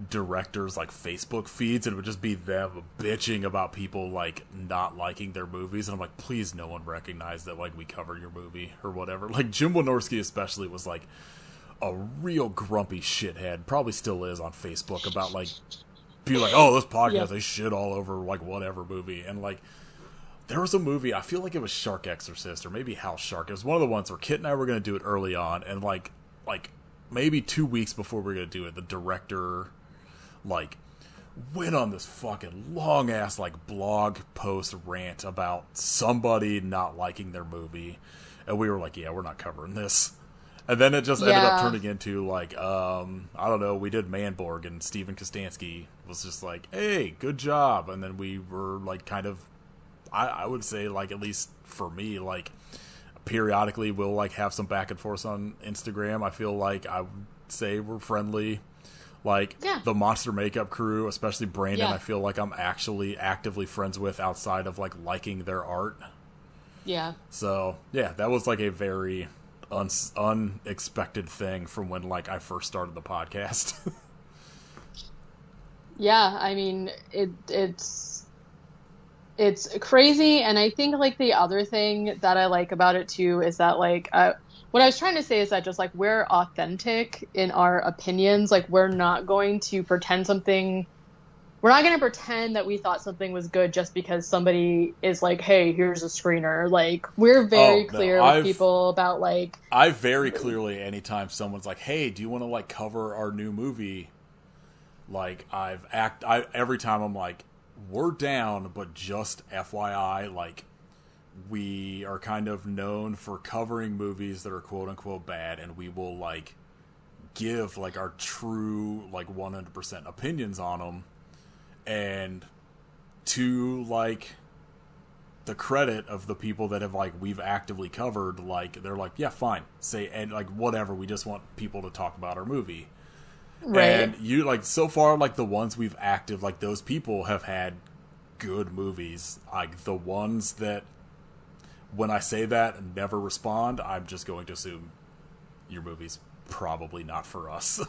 directors like Facebook feeds and it would just be them bitching about people like not liking their movies, and I'm like, please, no one recognize that like we covered your movie or whatever. Like Jim Wynorski especially was like a real grumpy shithead, probably still is on Facebook, about like be like, oh, this yeah, podcast, they shit all over like whatever movie. And like there was a movie, I feel like it was Shark Exorcist or maybe House Shark. It was one of the ones where Kit and I were going to do it early on, and like maybe 2 weeks before we were going to do it, the director like went on this fucking long ass like blog post rant about somebody not liking their movie, and we were like, yeah, we're not covering this. And then it just ended up yeah, turning into like I don't know, we did Manborg and Steven Kostanski was just like, hey, good job. And then we were like kind of, I would say like, at least for me, like periodically we'll like have some back and forth on Instagram. I feel like I would say we're friendly. Like yeah, the Monster Makeup crew, especially Brandon, yeah, I feel like I'm actually actively friends with outside of like liking their art. yeah. So yeah, that was like a very unexpected thing from when like I first started the podcast. Yeah, I mean, it's crazy, and I think like the other thing that I like about it too is that like what I was trying to say is that just like we're authentic in our opinions. Like we're not going to pretend something. We're not going to pretend that we thought something was good just because somebody is like, "Hey, here's a screener." Like we're very Oh no, clear with people about like, I very clearly, anytime someone's like, hey, do you want to like cover our new movie, like I every time I'm like, we're down, but just FYI, like we are kind of known for covering movies that are quote unquote bad, and we will like give like our true like 100% opinions on them. And to like the credit of the people that have like we've actively covered, like they're like, yeah, fine, say, and like whatever, we just want people to talk about our movie. right. And you like, so far, like the ones we've active, like those people have had good movies. Like the ones that when I say that and never respond, I'm just going to assume your movie's probably not for us.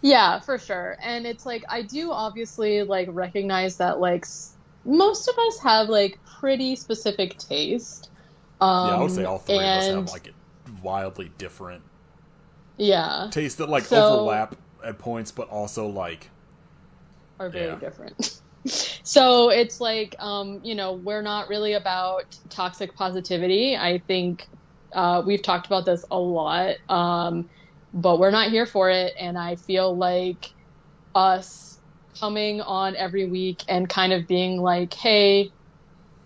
Yeah, for sure. And it's like I do obviously like recognize that like most of us have like pretty specific taste. Yeah, I would say all three of us have And like wildly different yeah. tastes that like So overlap at points, but also like, are very yeah. different. So it's like we're not really about toxic positivity. I think we've talked about this a lot. But we're not here for it, and I feel like us coming on every week and kind of being like, hey,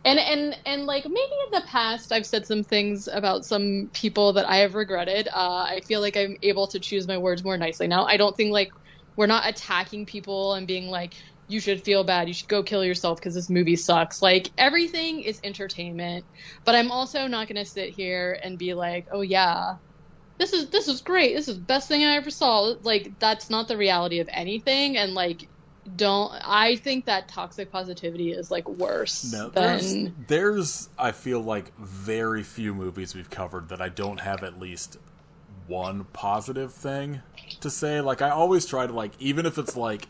and like maybe in the past I've said some things about some people that I have regretted. I feel like I'm able to choose my words more nicely now. I don't think like we're not attacking people and being like, you should feel bad, you should go kill yourself because this movie sucks. Like everything is entertainment, but I'm also not going to sit here and be like, oh yeah, this is great. This is the best thing I ever saw. Like that's not the reality of anything, and like don't I think that toxic positivity is like worse No, than there's I feel like very few movies we've covered that I don't have at least one positive thing to say. Like I always try to like, even if it's like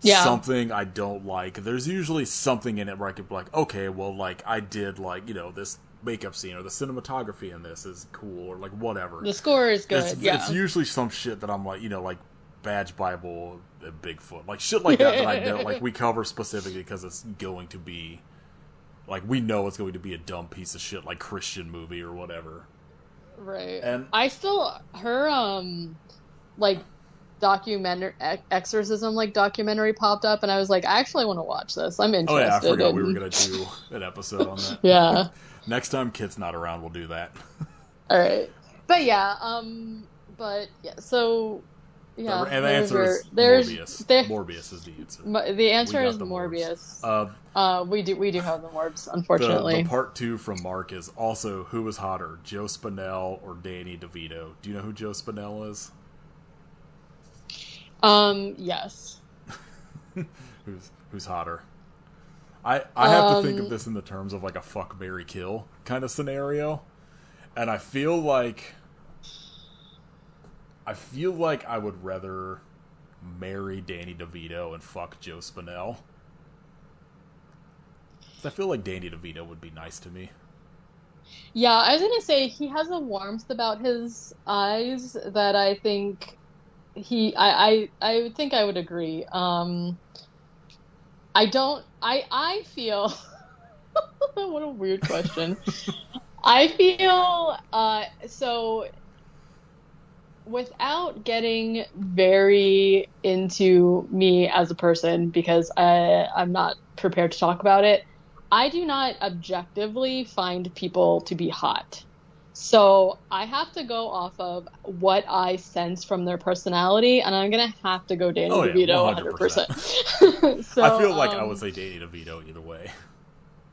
yeah, something I don't like, there's usually something in it where I could be like, okay, well, like I did like, this makeup scene or the cinematography in this is cool or like whatever. the score is good. It's Yeah. usually some shit that I'm like, like Badge Bible and Bigfoot, like shit like that I know like we cover specifically because it's going to be like, we know it's going to be a dumb piece of shit like Christian movie or whatever. Right. And I still her like documentary exorcism like documentary popped up, and I was like, I actually want to watch this. I'm oh yeah, I interested forgot we were in gonna do an episode on that. yeah. Next time Kit's not around, we'll do that. All right. But yeah, but yeah, so Yeah, And the answer is Morbius. Morbius is the answer. The answer is the Morbius. Morbs. We do have the Morbs, unfortunately. The part 2 from Mark is also who was hotter, Joe Spinell or Danny DeVito. Do you know who Joe Spinell is? Yes. Who's hotter? I have to think of this in the terms of like a fuck, marry, kill kind of scenario, and I feel like I would rather marry Danny DeVito and fuck Joe Spinell. I feel like Danny DeVito would be nice to me. Yeah, I was gonna say he has a warmth about his eyes that I think I think I would agree. I feel what a weird question. I feel so without getting very into me as a person, because I'm not prepared to talk about it. I do not objectively find people to be hot. So I have to go off of what I sense from their personality, and I'm going to have to go Danny DeVito 100%. So, I feel like I would say Danny DeVito either way.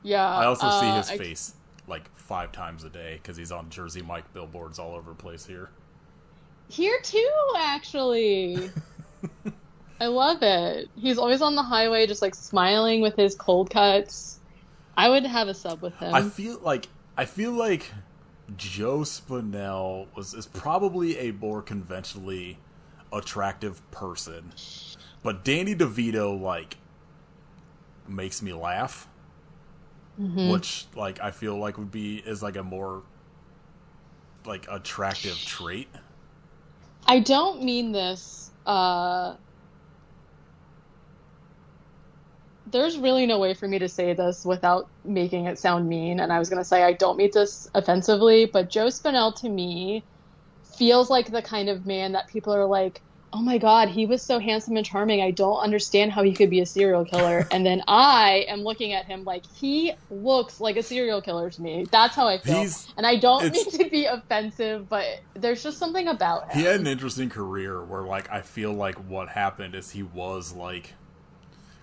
Yeah. I also see his face like 5 times a day because he's on Jersey Mike billboards all over the place here. Here too, actually. I love it. He's always on the highway just like smiling with his cold cuts. I would have a sub with him. I feel like Joe Spinell is probably a more conventionally attractive person, but Danny DeVito like makes me laugh, which like I feel like is like a more like attractive trait. I don't mean this. There's really no way for me to say this without making it sound mean, and I was going to say I don't mean this offensively, but Joe Spinell to me feels like the kind of man that people are like, oh my god, he was so handsome and charming, I don't understand how he could be a serial killer. And then I am looking at him like he looks like a serial killer to me. That's how I feel. And I don't mean to be offensive, but there's just something about him. He had an interesting career where like I feel like what happened is he was like,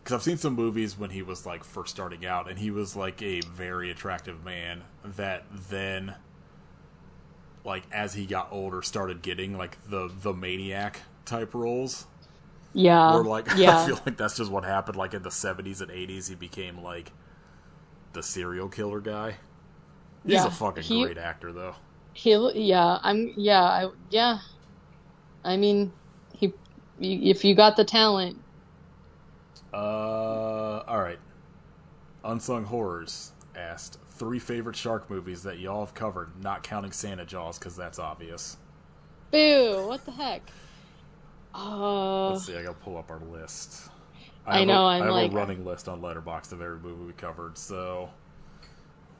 because I've seen some movies when he was like first starting out, and he was like a very attractive man that then, like as he got older, started getting like the maniac type roles. Yeah. Where like I feel like that's just what happened. Like in the 70s and 80s, he became like the serial killer guy. He's a fucking great actor, though. I mean, if you got the talent. All right. Unsung Horrors asked 3 favorite shark movies that y'all have covered, not counting Santa Jaws, because that's obvious. Boo! What the heck? Let's see. I gotta pull up our list. I have a running list on Letterboxd of every movie we covered. So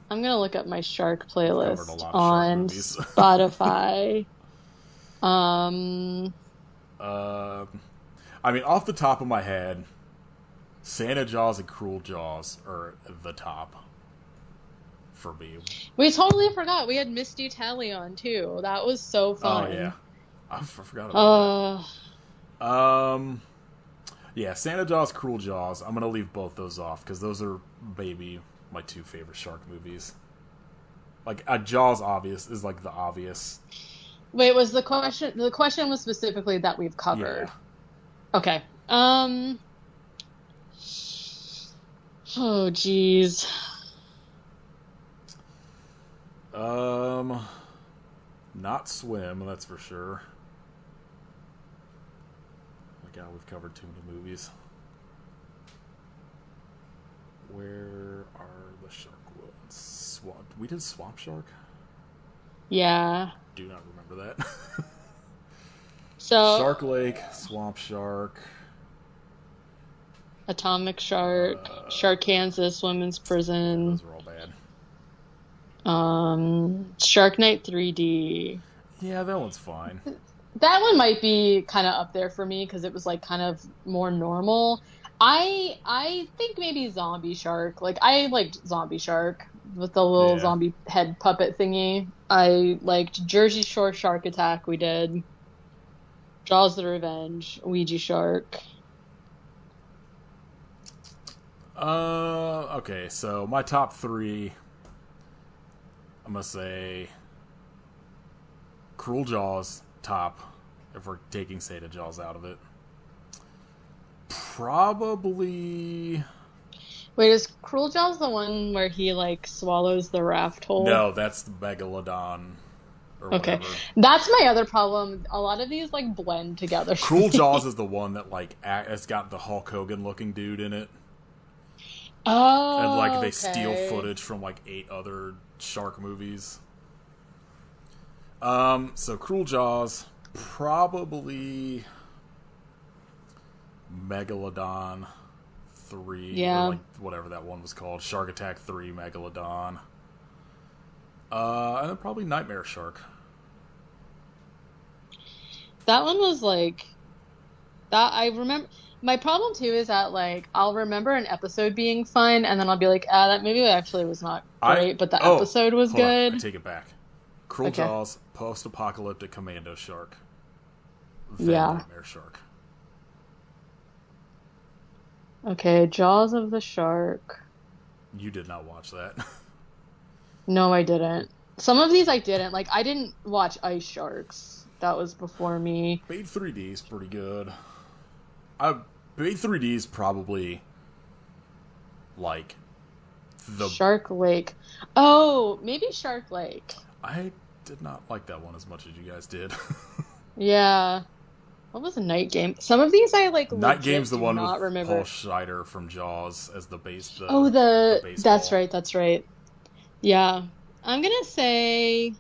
I'm gonna look up my shark playlist on Spotify. I mean, off the top of my head, Santa Jaws and Cruel Jaws are the top for me. We totally forgot. We had Misty Tally on, too. That was so fun. Oh, yeah. I forgot about that. Yeah, Santa Jaws, Cruel Jaws. I'm going to leave both those off, because those are maybe my 2 favorite shark movies. Like, Jaws is like the obvious. Wait, was the question... The question was specifically that we've covered. Yeah. Okay. Oh, jeez. Not Swim, that's for sure. Oh my god, we've covered too many movies. Where are the shark ones? We did Swamp Shark? Yeah. Do not remember that. So Shark Lake, Swamp Shark, Atomic Shark, Shark Kansas, Women's Prison. Those are all bad. Shark Night 3D. Yeah, that one's fine. That one might be kind of up there for me because it was like kind of more normal. I think maybe Zombie Shark. Like I liked Zombie Shark with the little zombie head puppet thingy. I liked Jersey Shore Shark Attack. We did. Jaws the Revenge, Ouija Shark. Okay, so my top 3, I'm gonna say Cruel Jaws, top, if we're taking Sata Jaws out of it. Probably... Wait, is Cruel Jaws the one where he, like, swallows the raft whole? No, that's the Megalodon, or Okay. whatever. That's my other problem. A lot of these, like, blend together. Cruel Jaws is the one that, like, it's got the Hulk Hogan looking dude in it. Oh, And, like, they okay. steal footage from, like, 8 other shark movies. So Cruel Jaws, probably Megalodon 3, Yeah. or, like, whatever that one was called. Shark Attack 3, Megalodon. And then probably Nightmare Shark. That one was, like... That I remember... My problem, too, is that, like, I'll remember an episode being fun, and then I'll be like, that maybe actually was not great, but the episode was good. I take it back. Cruel Okay. Jaws, post-apocalyptic commando shark. Then Yeah. Nightmare Shark. Okay, Jaws of the Shark. You did not watch that. No, I didn't. Some of these I didn't. Like, I didn't watch Ice Sharks. That was before me. Bait 3D is pretty good. Bait 3D is probably, like, the... Shark Lake. Oh, maybe Shark Lake. I did not like that one as much as you guys did. Yeah. What was a Night Game? Some of these I, like, Night legit Game's the do one not with remember. Paul Scheider from Jaws as the base. The baseball. that's right. Yeah. I'm gonna say...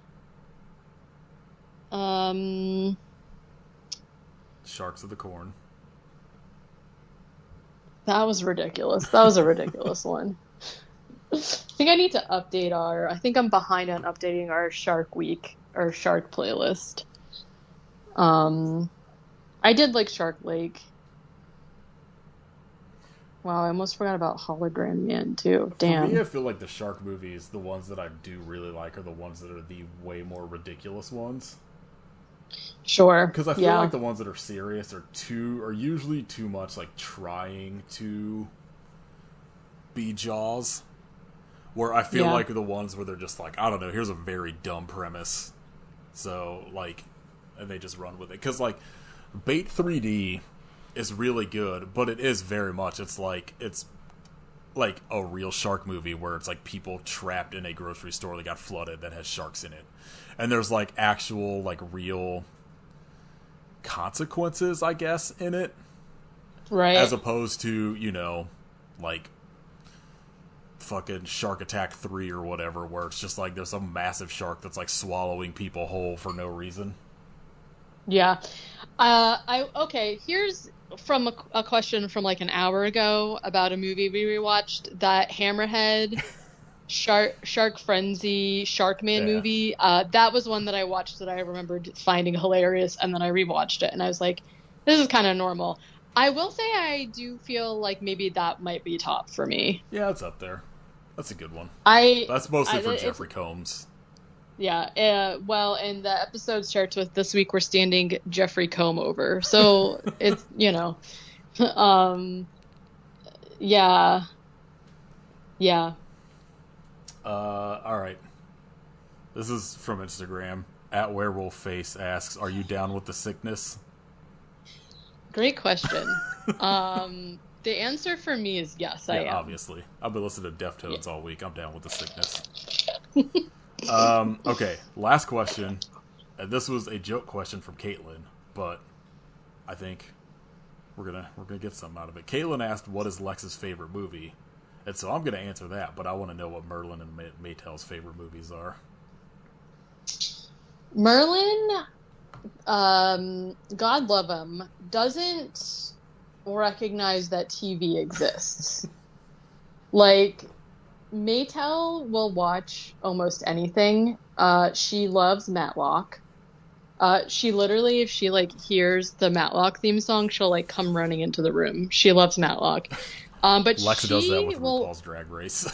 Sharks of the Corn. That was ridiculous. That was a ridiculous one. I think I need to update I think I'm behind on updating our Shark Week or Shark playlist. I did like Shark Lake. Wow, I almost forgot about Hologram Man too. Damn. For me, I feel like the shark movies, the ones that I do really like, are the ones that are the way more ridiculous ones. Sure. Because I feel like the ones that are serious are usually too much like trying to be Jaws. Where I feel like the ones where they're just like, I don't know, here's a very dumb premise. So, like, and they just run with it. Because, like, Bait 3D is really good, but it is very much, it's like a real shark movie where it's like people trapped in a grocery store that got flooded that has sharks in it. And there's, like, actual, like, real consequences, I guess, in it. Right. As opposed to, you know, like, fucking Shark Attack 3 or whatever, where it's just like there's some massive shark that's like swallowing people whole for no reason. Yeah. Here's from a question from like an hour ago about a movie we rewatched, that Hammerhead Shark Frenzy Sharkman movie. That was one that I watched that I remembered finding hilarious, and then I rewatched it and I was like, this is kind of normal. I will say I do feel like maybe that might be top for me. Yeah, it's up there. That's a good one. That's mostly for Jeffrey Combs. Yeah, well, and the episode starts with, this week we're standing Jeffrey Comb over. So, it's, you know, yeah. Alright. This is from Instagram. At Werewolf Face asks, are you down with the sickness? Great question. The answer for me is yes, I am. Obviously. I've been listening to Deftones all week. I'm down with the sickness. Okay, last question. And this was a joke question from Caitlin, but I think we're gonna get something out of it. Caitlin asked, what is Lex's favorite movie? And so I'm gonna answer that, but I want to know what Merlin and Maytel's favorite movies are. Merlin, God love him, doesn't recognize that TV exists. Like, Maytel will watch almost anything. She loves Matlock. She literally, if she like hears the Matlock theme song, she'll like come running into the room. She loves Matlock. But Lexa does that with will, RuPaul's Drag Race.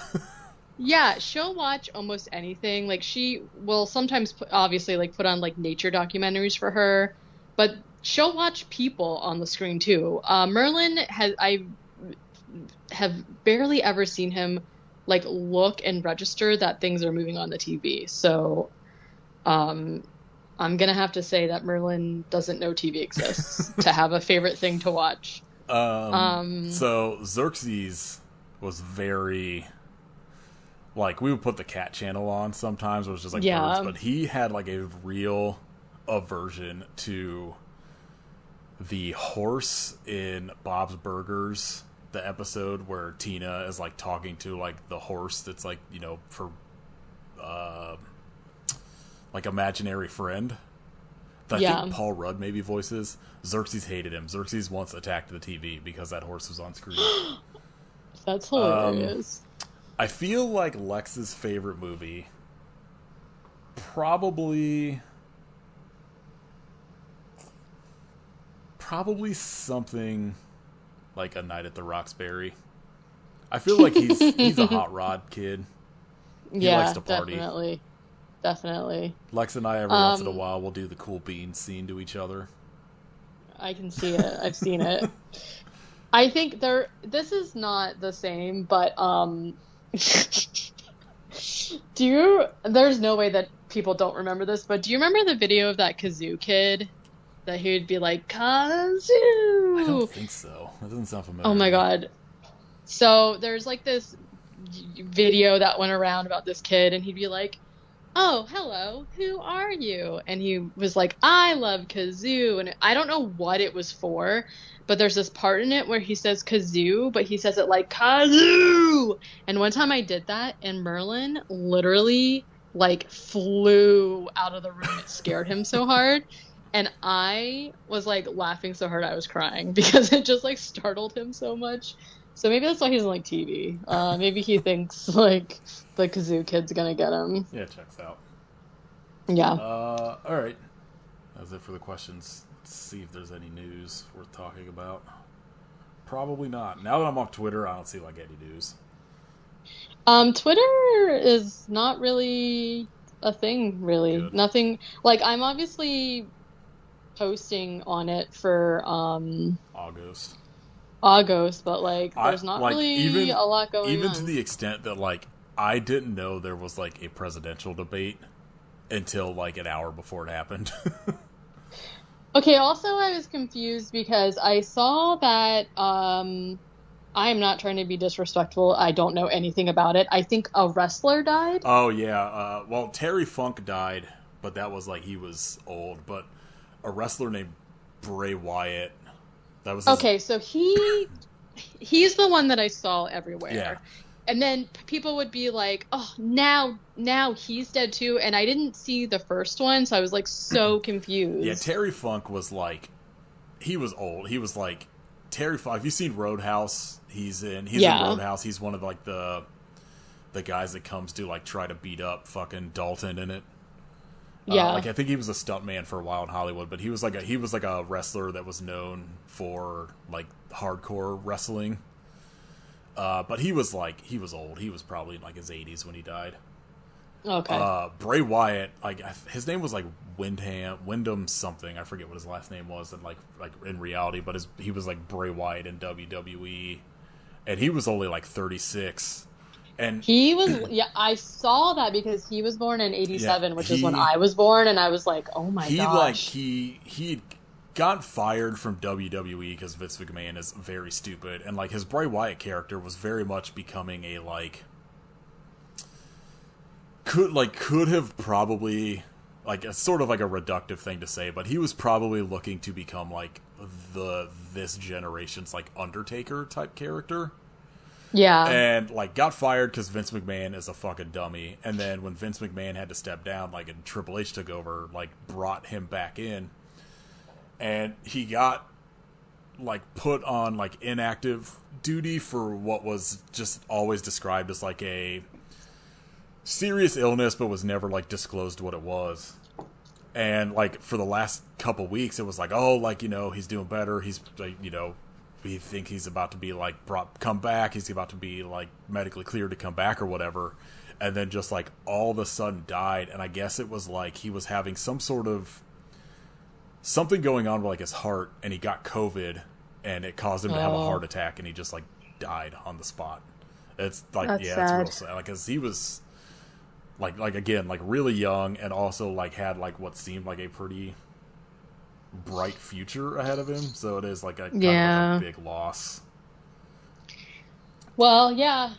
yeah, she'll watch almost anything. Like, she will sometimes obviously like put on like nature documentaries for her, but she'll watch people on the screen too. Merlin I have barely ever seen him like look and register that things are moving on the TV. So I'm gonna have to say that Merlin doesn't know TV exists to have a favorite thing to watch. So Xerxes was very, like, we would put the cat channel on sometimes, it was just like birds, but he had like a real aversion to the horse in Bob's Burgers, the episode where Tina is like talking to like the horse that's like, you know, for like imaginary friend that I think Paul Rudd maybe voices. Xerxes hated him. Xerxes once attacked the TV because that horse was on screen. That's hilarious. I feel like Lex's favorite movie probably something like A Night at the Roxbury. I feel like he's a hot rod kid. He likes to party. Definitely. Lex and I every once in a while will do the cool beans scene to each other. I can see it. I've seen it. I think this is not the same, but there's no way that people don't remember this, but do you remember the video of that kazoo kid? That he would be like, kazoo! I don't think so. That doesn't sound familiar. Oh my god. So there's like this video that went around about this kid, and he'd be like, oh, hello, who are you? And he was like, I love kazoo. And I don't know what it was for, but there's this part in it where he says kazoo, but he says it like kazoo. And one time I did that, and Merlin literally like flew out of the room. It scared him so hard. And I was like laughing so hard I was crying because it just like startled him so much. So maybe that's why he doesn't like TV. Maybe he thinks like the kazoo kid's gonna get him. Yeah, checks out. Yeah. All right. That's it for the questions. Let's see if there's any news worth talking about. Probably not. Now that I'm off Twitter, I don't see like any news. Twitter is not really a thing, really. Good. Nothing. Like, I'm obviously posting on it for August, but like there's not really a lot going on. Even to the extent that like I didn't know there was like a presidential debate until like an hour before it happened. Okay, also I was confused because I saw that I am not trying to be disrespectful. I don't know anything about it. I think a wrestler died. Oh yeah, well Terry Funk died, but that was like he was old, but a wrestler named Bray Wyatt. That was okay, so he's the one that I saw everywhere. Yeah. And then people would be like, "Oh, now he's dead too." And I didn't see the first one, so I was like so confused. Yeah, Terry Funk was like, he was old. He was like Terry Funk. Have you seen Roadhouse? He's in Roadhouse. He's one of like the guys that comes to like try to beat up fucking Dalton in it. Yeah, like I think he was a stuntman for a while in Hollywood, but he was like a wrestler that was known for like hardcore wrestling. But he was old. He was probably in like his 80s when he died. Okay. Bray Wyatt, like his name was like Wyndham something. I forget what his last name was, and like in reality, but he was like Bray Wyatt in WWE, and he was only like 36. And he was, yeah, I saw that because he was born in 87, which is when I was born, and I was like, oh my gosh. He got fired from WWE because Vince McMahon is very stupid, and like his Bray Wyatt character was very much becoming a like could have probably like it's sort of like a reductive thing to say, but he was probably looking to become like this generation's like Undertaker type character. Yeah. And, like, got fired because Vince McMahon is a fucking dummy. And then when Vince McMahon had to step down, like, and Triple H took over, like, brought him back in. And he got, like, put on, like, inactive duty for what was just always described as, like, a serious illness, but was never, like, disclosed what it was. And, like, for the last couple weeks, it was like, oh, like, you know, he's doing better. He's, like, you know, we think he's about to be like come back. He's about to be like medically cleared to come back or whatever, and then just like all of a sudden died. And I guess it was like he was having some sort of something going on with like his heart, and he got COVID, and it caused him to have a heart attack, and he just like died on the spot. It's like, That's yeah, sad. it's real sad. Like, 'cause he was like again, like really young, and also like had like what seemed like a pretty bright future ahead of him. So it is like a kind of like a big loss. Well, yeah.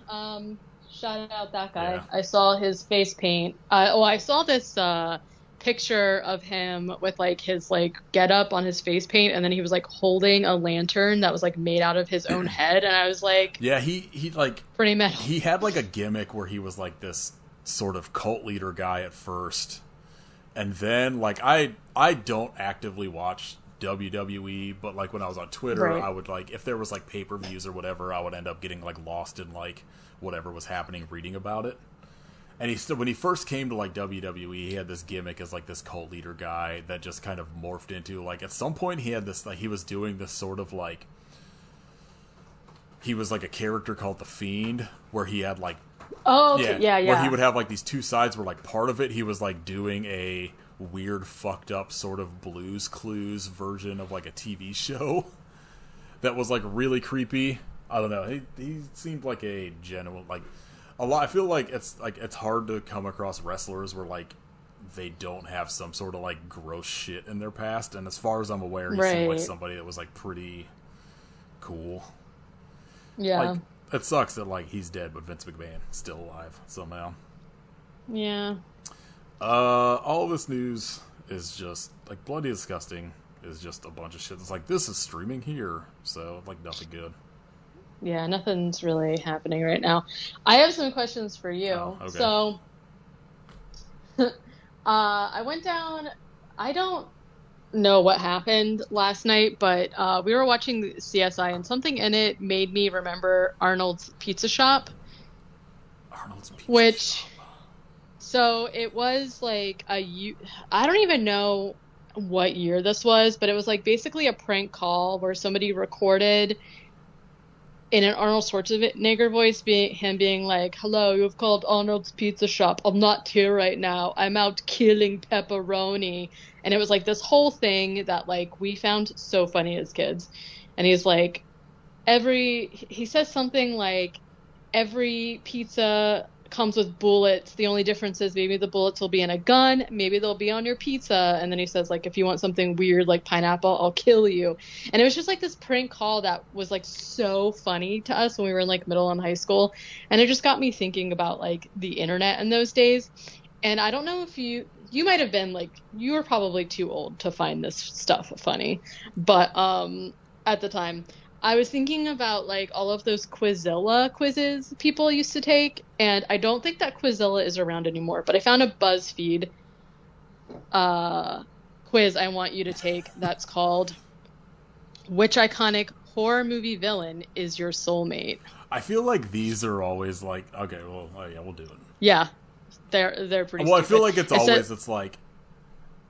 Shout out that guy. Yeah. I saw his face paint. I saw this picture of him with like his like get up on his face paint, and then he was like holding a lantern that was like made out of his own head, and I was like, yeah, he like pretty metal. He had like a gimmick where he was like this sort of cult leader guy at first, and then like I don't actively watch WWE, but like when I was on Twitter, Right. I would like, if there was like pay-per-views or whatever, I would end up getting like lost in like whatever was happening, reading about it. And he still, when he first came to like WWE, he had this gimmick as like this cult leader guy that just kind of morphed into like, at some point he had this, like he was doing this sort of like, he was like a character called the Fiend, where he had like, Oh, okay. Yeah. where he would have like these two sides where like part of it he was like doing a weird fucked up sort of Blues Clues version of like a TV show that was like really creepy. I don't know. He seemed like a genuine, like a lot. I feel like it's hard to come across wrestlers where like they don't have some sort of like gross shit in their past. And as far as I'm aware, he seemed like Right. somebody that was like pretty cool. Yeah. Like, it sucks that like he's dead, but Vince McMahon is still alive somehow. Yeah. All this news is just like Bloody Disgusting is just a bunch of shit. It's like, this is streaming here, so like nothing good. Yeah, nothing's really happening right now. I have some questions for you. Oh, okay. So, I went down, I don't know what happened last night, but we were watching CSI, and something in it made me remember Arnold's Pizza Shop. Arnold's Pizza Which, Shop. so it was like I don't even know what year this was, but it was like basically a prank call where somebody recorded in an Arnold Schwarzenegger voice, him being like, "Hello, you've called Arnold's Pizza Shop. I'm not here right now. I'm out killing pepperoni." And it was like this whole thing that like we found so funny as kids. And he's like, he says something like, every pizza comes with bullets. The only difference is maybe the bullets will be in a gun, maybe they'll be on your pizza. And then he says, like, if you want something weird like pineapple, I'll kill you. And it was just like this prank call that was like so funny to us when we were in like middle and high school. And it just got me thinking about like the internet in those days. And I don't know if you might have been like, you were probably too old to find this stuff funny, but at the time I was thinking about like all of those Quizilla quizzes people used to take, and I don't think that Quizilla is around anymore, but I found a BuzzFeed quiz I want you to take that's called, which iconic horror movie villain is your soulmate? I feel like these are always like, okay, well, oh yeah, we'll do it. Yeah, they're pretty Well, stupid. I feel like it's like,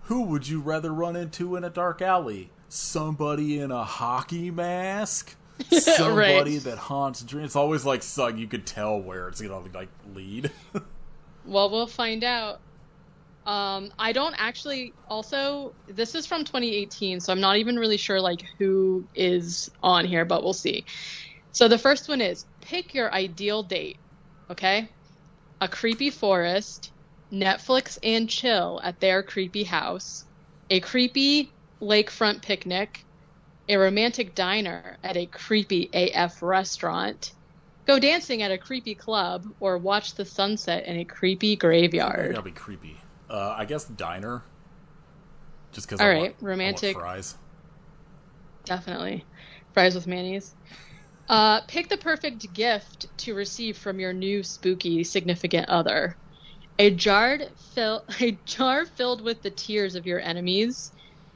who would you rather run into in a dark alley? Somebody in a hockey mask? Somebody Right. that haunts dreams? It's always like, you could tell where it's gonna like lead. Well, we'll find out. I don't actually, also, this is from 2018, so I'm not even really sure like who is on here, but we'll see. So the first one is, pick your ideal date, okay? A creepy forest, Netflix and chill at their creepy house, a creepy lakefront picnic, a romantic diner at a creepy AF restaurant, go dancing at a creepy club, or watch the sunset in a creepy graveyard. That'll be creepy. I guess diner. Just because All I right, want romantic. fries. Definitely. Fries with mayonnaise. Pick the perfect gift to receive from your new spooky significant other. A jar filled with the tears of your enemies.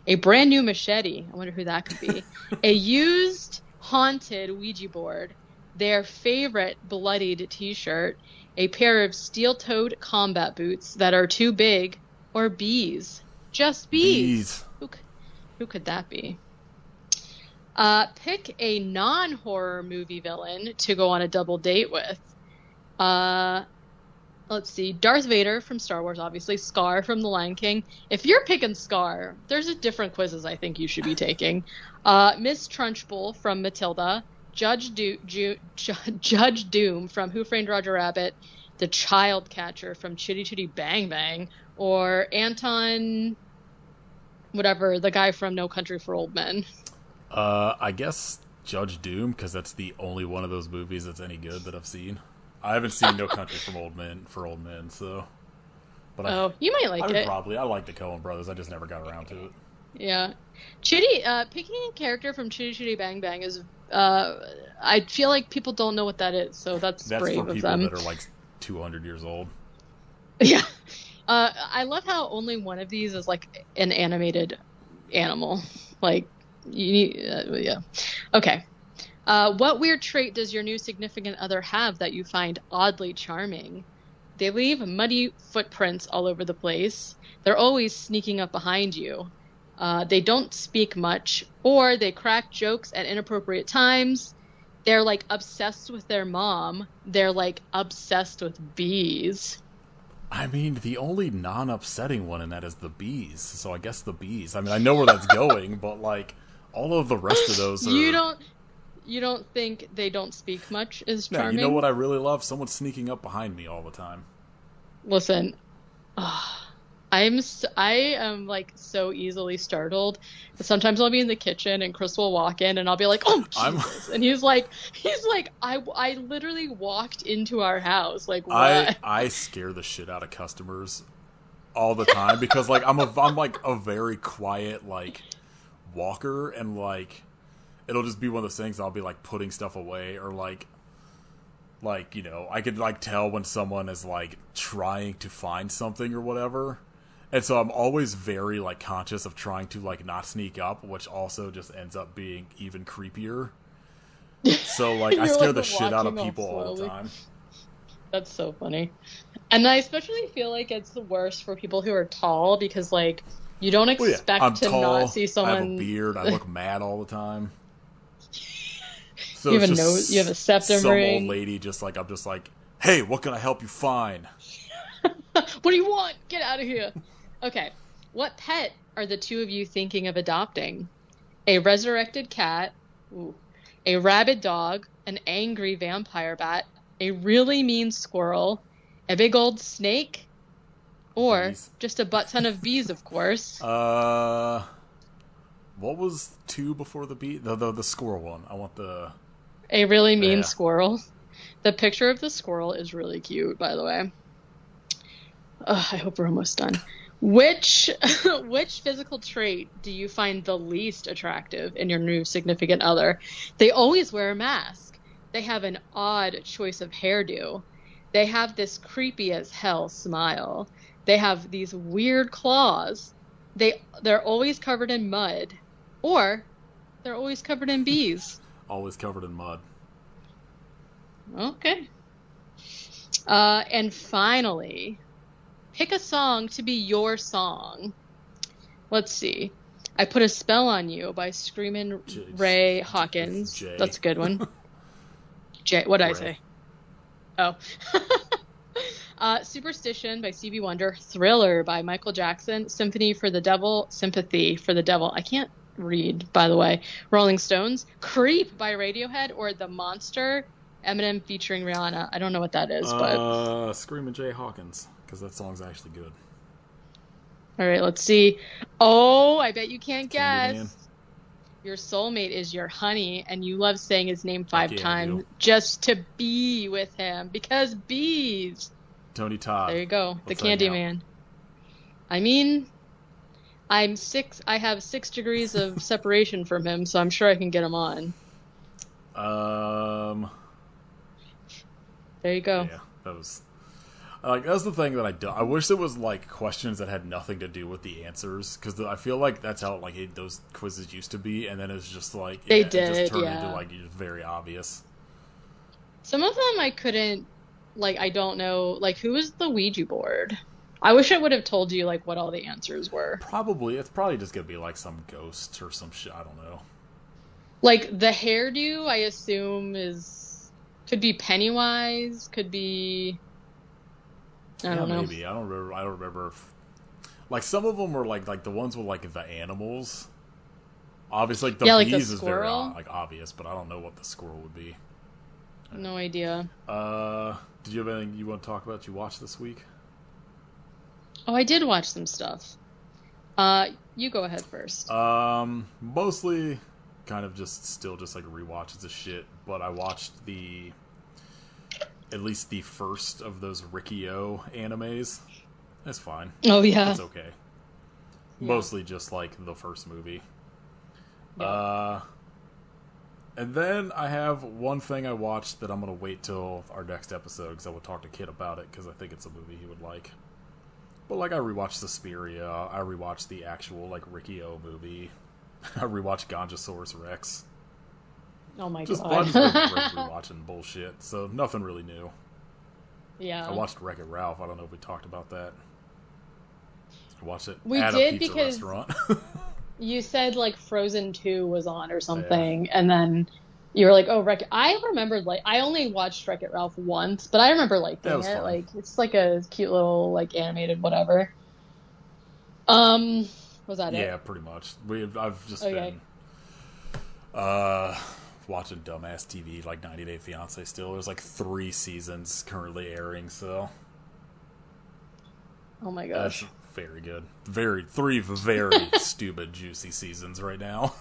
A brand new machete. I wonder who that could be. A used haunted Ouija board. Their favorite bloodied t-shirt. A pair of steel-toed combat boots that are too big. Or bees. Just bees. Who could that be? Pick a non-horror movie villain to go on a double date with. Let's see. Darth Vader from Star Wars, obviously. Scar from The Lion King. If you're picking Scar, there's a different quizzes I think you should be taking. Miss Trunchbull from Matilda. Judge Doom from Who Framed Roger Rabbit. The Child Catcher from Chitty Chitty Bang Bang. Or Anton, whatever, the guy from No Country for Old Men. I guess Judge Doom, because that's the only one of those movies that's any good that I've seen. I haven't seen No Country for Old Men, so. But you might like it. I like the Coen Brothers. I just never got around to it. Yeah, picking a character from Chitty Chitty Bang Bang is. I feel like people don't know what that is, so that's brave of them. That's for people that are like 200 years old. Yeah, I love how only one of these is like an animated animal. Like, yeah. Okay. What weird trait does your new significant other have that you find oddly charming? They leave muddy footprints all over the place. They're always sneaking up behind you. They don't speak much, or they crack jokes at inappropriate times. They're like obsessed with their mom. They're like obsessed with bees. I mean, the only non-upsetting one in that is the bees. So I guess the bees. I mean, I know where that's going, but like all of the rest of those are... You don't think they don't speak much is charming? No, you know what I really love? Someone sneaking up behind me all the time. Listen, I am like so easily startled. Sometimes I'll be in the kitchen and Chris will walk in and I'll be like, "Oh Jesus!" And he's like, I literally walked into our house. Like, what? I scare the shit out of customers all the time because like I'm like a very quiet like walker, and like it'll just be one of those things. I'll be like putting stuff away, or like you know, I could like tell when someone is like trying to find something or whatever. And so I'm always very, like, conscious of trying to, like, not sneak up, which also just ends up being even creepier. So, like, I scare the shit out of people all the time. That's so funny. And I especially feel like it's the worst for people who are tall, because, like, you don't expect to tall, not see someone... I have a beard, I look mad all the time. So you have a nose, you have a septum ring. Some old lady just, like, I'm just like, hey, what can I help you find? What do you want? Get out of here. Okay, what pet are the two of you thinking of adopting? A resurrected cat, a rabid dog, an angry vampire bat, a really mean squirrel, a big old snake, or bees. Just a butt ton of bees, of course. What was 2 before the bee? The squirrel one. I want the... A really mean squirrel. The picture of the squirrel is really cute, by the way. I hope we're almost done. Which physical trait do you find the least attractive in your new significant other? They always wear a mask. They have an odd choice of hairdo. They have this creepy as hell smile. They have these weird claws. They're always covered in mud. Or they're always covered in bees. Always covered in mud. Okay. And finally... pick a song to be your song. Let's see. I Put a Spell on You by Screamin' Ray Hawkins. That's a good one. What did I say? Oh. Superstition by Stevie Wonder. Thriller by Michael Jackson. Sympathy for the Devil. I can't read, by the way. Rolling Stones. Creep by Radiohead. Or The Monster. Eminem featuring Rihanna. I don't know what that is, but... Screamin' Jay Hawkins. Because that song's actually good. All right, let's see. Oh, I bet you can't guess. Your soulmate is your honey, and you love saying his name 5 times just to be with him. Because bees. Tony Todd. There you go. The Candyman. I mean, I have 6 degrees of separation from him, so I'm sure I can get him on. There you go. Yeah, that was... that's the thing that I wish it was like questions that had nothing to do with the answers, because I feel like that's how like those quizzes used to be, and then it's just like it just turned into like very obvious. Some of them I couldn't, like, I don't know, like, who was the Ouija board? I wish I would have told you like what all the answers were. It's probably just gonna be like some ghost or some shit. I don't know. Like the hairdo, I assume could be Pennywise, could be. I Yeah, don't know. maybe. I don't remember. Like some of them were like the ones with like the animals. Obviously, like the Yeah, like the bees is very squirrel. like obvious, but I don't know what the squirrel would be. No idea. Did you have anything you want to talk about? You watched this week? Oh, I did watch some stuff. You go ahead first. Mostly, kind of just still just like rewatches of shit. But I watched at least the first of those Rikio animes. That's fine. Oh yeah. That's okay. Yeah. Mostly just like the first movie. Yeah. And then I have one thing I watched that I'm going to wait till our next episode because I will talk to Kit about it because I think it's a movie he would like. But like I rewatched Suspiria, I rewatched the actual like Rikio movie, I rewatched Ganjosaurus Rex. Oh my Just god. I've just been rewatching bullshit, so nothing really new. Yeah. I watched Wreck-It Ralph. I don't know if we talked about that. I watched it We at did a pizza because restaurant. you said like Frozen 2 was on or something, and then you were like, "Oh, Wreck-It." I remembered like I only watched Wreck-It Ralph once, but I remember liking was it. fun. Like it's like a cute little like animated whatever. Was that it? Yeah, pretty much. I've just Okay. been watching dumbass TV like 90 Day Fiance still. There's like 3 seasons currently airing, so Oh my that's gosh. very good. 3 very stupid juicy seasons right now.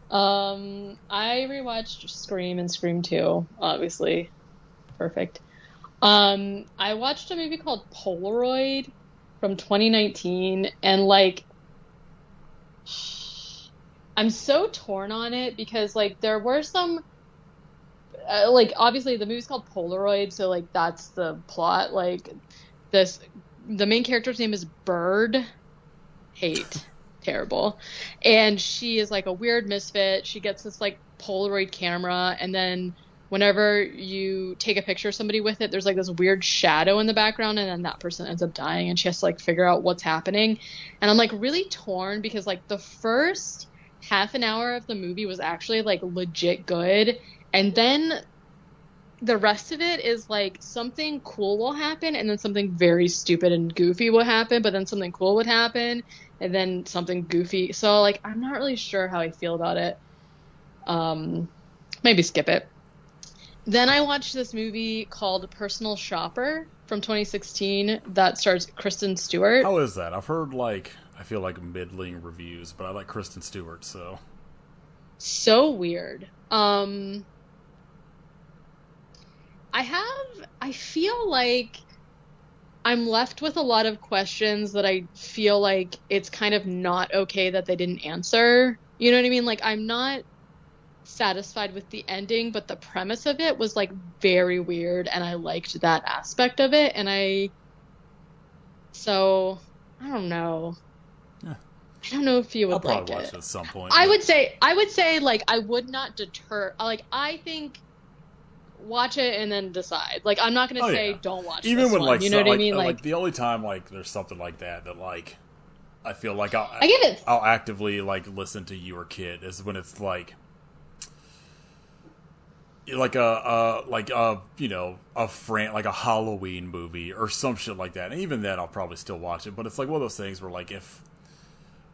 I rewatched Scream and Scream 2, obviously. Perfect. I watched a movie called Polaroid from 2019, and like I'm so torn on it because like there were some like obviously the movie's called Polaroid, so like that's the plot. Like the main character's name is Bird. Hate. Terrible. And she is like a weird misfit. She gets this like Polaroid camera, and then whenever you take a picture of somebody with it, there's like this weird shadow in the background, and then that person ends up dying, and she has to like figure out what's happening. And I'm like really torn because like the first half an hour of the movie was actually like legit good, and then the rest of it is like something cool will happen, and then something very stupid and goofy will happen, but then something cool would happen, and then something goofy. So like I'm not really sure how I feel about it. Maybe skip it. Then I watched this movie called Personal Shopper from 2016 that stars Kristen Stewart. How is that? I've heard like I feel like middling reviews, but I like Kristen Stewart, so So weird. I feel like I'm left with a lot of questions that I feel like it's kind of not okay that they didn't answer. You know what I mean? Like I'm not satisfied with the ending, but the premise of it was like very weird, and I liked that aspect of it, so I don't know. Yeah. I don't know if you would I'll probably like watch it. it at some point. I would say like I would not deter. Like I think watch it and then decide. Like I'm not gonna say don't watch even this when one. like You know what I mean? like the only time like there's something like that like I feel like I give it. I'll actively like listen to you or Kid is when it's like a you know like a Halloween movie or some shit like that. And even then I'll probably still watch it. But it's like one of those things where like if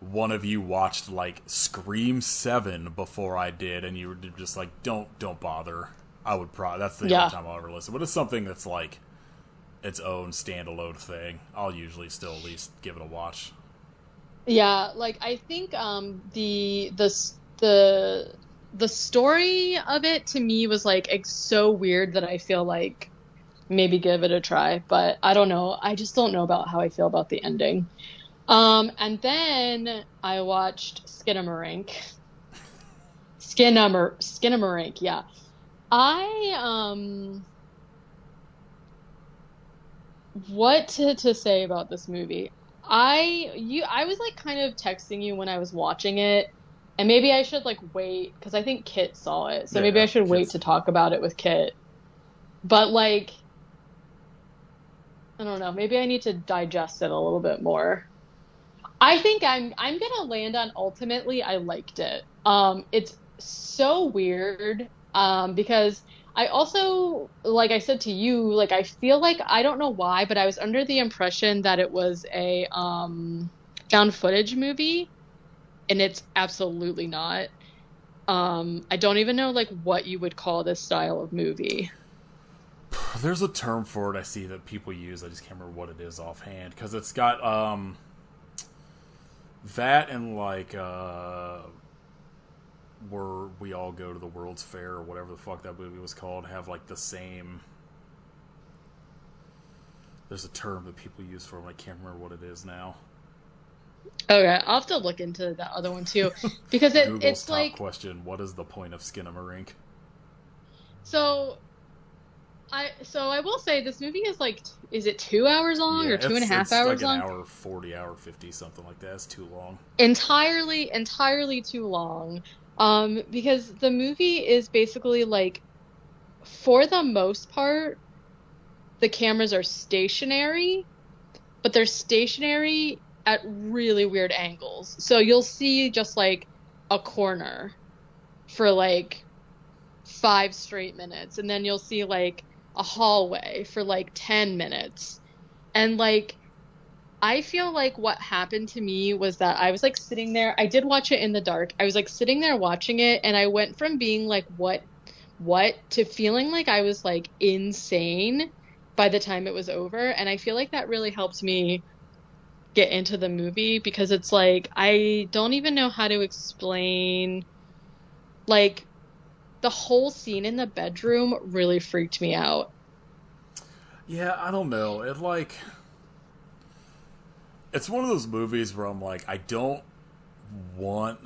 one of you watched like Scream 7 before I did, and you were just like don't bother. I would probably that's the only time I'll ever listen. But it's something that's like its own standalone thing. I'll usually still at least give it a watch. Yeah, like I think the story of it to me was like it's so weird that I feel like maybe give it a try, but I don't know. I just don't know about how I feel about the ending. And then I watched Skinamarink. Skinamarink, yeah. What to say about this movie? I was like kind of texting you when I was watching it, and maybe I should like wait because I think Kit saw it, so maybe I should wait to talk about it with Kit. But like, I don't know, maybe I need to digest it a little bit more. I think I'm gonna land on ultimately I liked it. It's so weird because I also, like I said to you, like I feel like I don't know why, but I was under the impression that it was a found footage movie, and it's absolutely not. I don't even know like what you would call this style of movie. There's a term for it I see that people use. I just can't remember what it is offhand because it's got that and like where we all go to the World's Fair or whatever the fuck that movie was called have like the same. There's a term that people use for it. I can't remember what it is now. Okay, I'll have to look into that other one too, because Google's it's top like question: what is the point of Skinamarink? so. I will say this movie is like, is it 2 hours long Yeah, or two and a half it's like hours an long? hour 40, hour 50, something like that. It's too long. Entirely too long. Because the movie is basically like, for the most part, the cameras are stationary, but they're stationary at really weird angles. So you'll see just like a corner for like 5 straight minutes, and then you'll see like a hallway for like 10 minutes. And like, I feel like what happened to me was that I was like sitting there. I did watch it in the dark. I was like sitting there watching it, and I went from being like, what, to feeling like I was like insane by the time it was over. And I feel like that really helped me get into the movie because it's like, I don't even know how to explain, like, the whole scene in the bedroom really freaked me out. Yeah, I don't know. It's one of those movies where I'm like, I don't want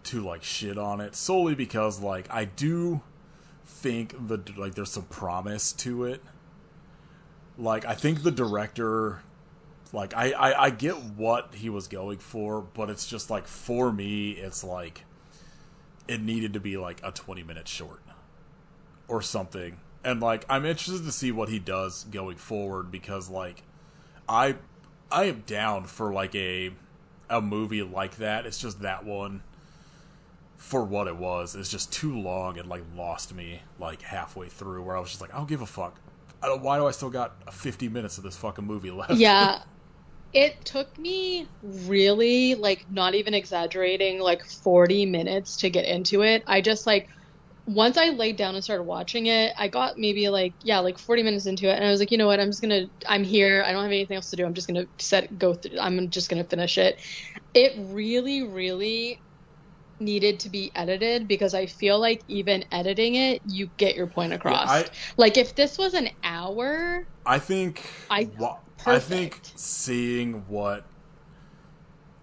to like shit on it solely because like I do think there's some promise to it. Like I think the director, like I get what he was going for, but it's just like for me it's like it needed to be like a 20-minute short or something. And like I'm interested to see what he does going forward because like I I am down for like a movie like that. It's just that one for what it was is just too long and like lost me like halfway through where I was just like I don't give a fuck. Why do I still got 50 minutes of this fucking movie left? Yeah, it took me really, like, not even exaggerating, like 40 minutes to get into it. I just like, once I laid down and started watching it, I got maybe like, yeah, like 40 minutes into it. And I was like, you know what? I'm here. I don't have anything else to do. I'm just gonna I'm just gonna finish it. It really, really needed to be edited because I feel like even editing it, you get your point Yeah, across. Like if this was an hour, I think I I think perfect. seeing what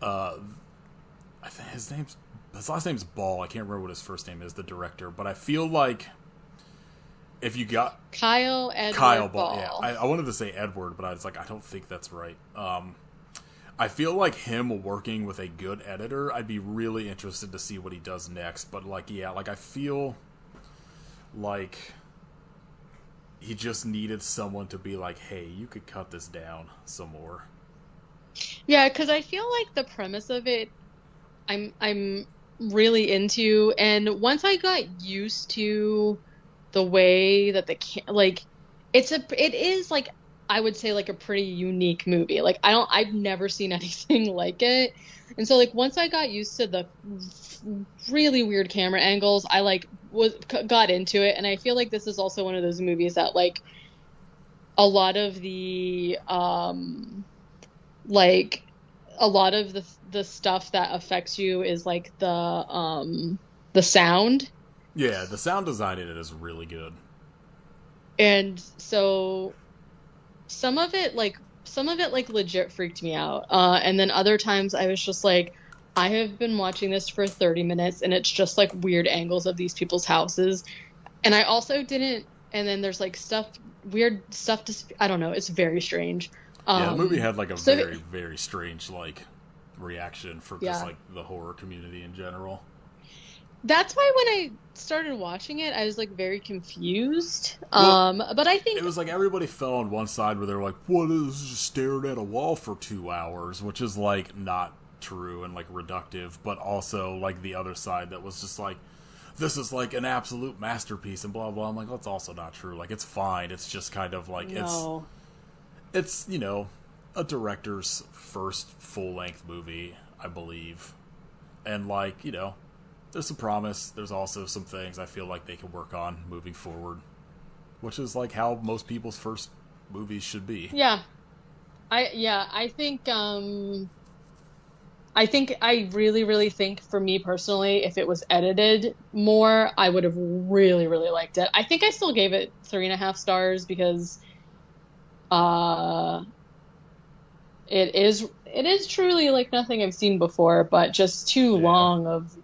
uh I think his last name's Ball. I can't remember what his first name is, the director, but I feel like if you got Kyle Kyle Edward Ball, yeah, Ball. I wanted to say Edward, but I was like, I don't think that's right. I feel like him working with a good editor, I'd be really interested to see what he does next. But like, yeah, like I feel like he just needed someone to be like, hey, you could cut this down some more. Yeah, because I feel like the premise of it, I'm really into, and once I got used to the way that like it is like, I would say like a pretty unique movie. Like I've never seen anything like it. And so like once I got used to the really weird camera angles, I like got into it, and I feel like this is also one of those movies that like a lot of the like a lot of the stuff that affects you is like the sound. Yeah, the sound design in it is really good. And so some of it like legit freaked me out. And then other times I was just like, I have been watching this for 30 minutes and it's just like weird angles of these people's houses. And I also didn't, and then there's like weird stuff I don't know, it's very strange. Yeah, the movie had like a So very, very strange like reaction from just yeah, like the horror community in general. that's why when I started watching it, I was like very confused. Well, But I it think, was like everybody fell on one side where they were like, "What is just staring at a wall for 2 hours?" Which is like not true and like reductive, but also like the other side that was just like, this is like an absolute masterpiece and blah blah. I'm like, that's also not true. Like, it's fine. It's just kind of like No. it's you know, a director's first full length movie, I believe, and like, you know, there's some promise. There's also some things I feel like they can work on moving forward, which is like how most people's first movies should be. Yeah. I think I really, really think for me personally, if it was edited more, I would have really, really liked it. I think I still gave it 3.5 stars because it is truly like nothing I've seen before, but just too long of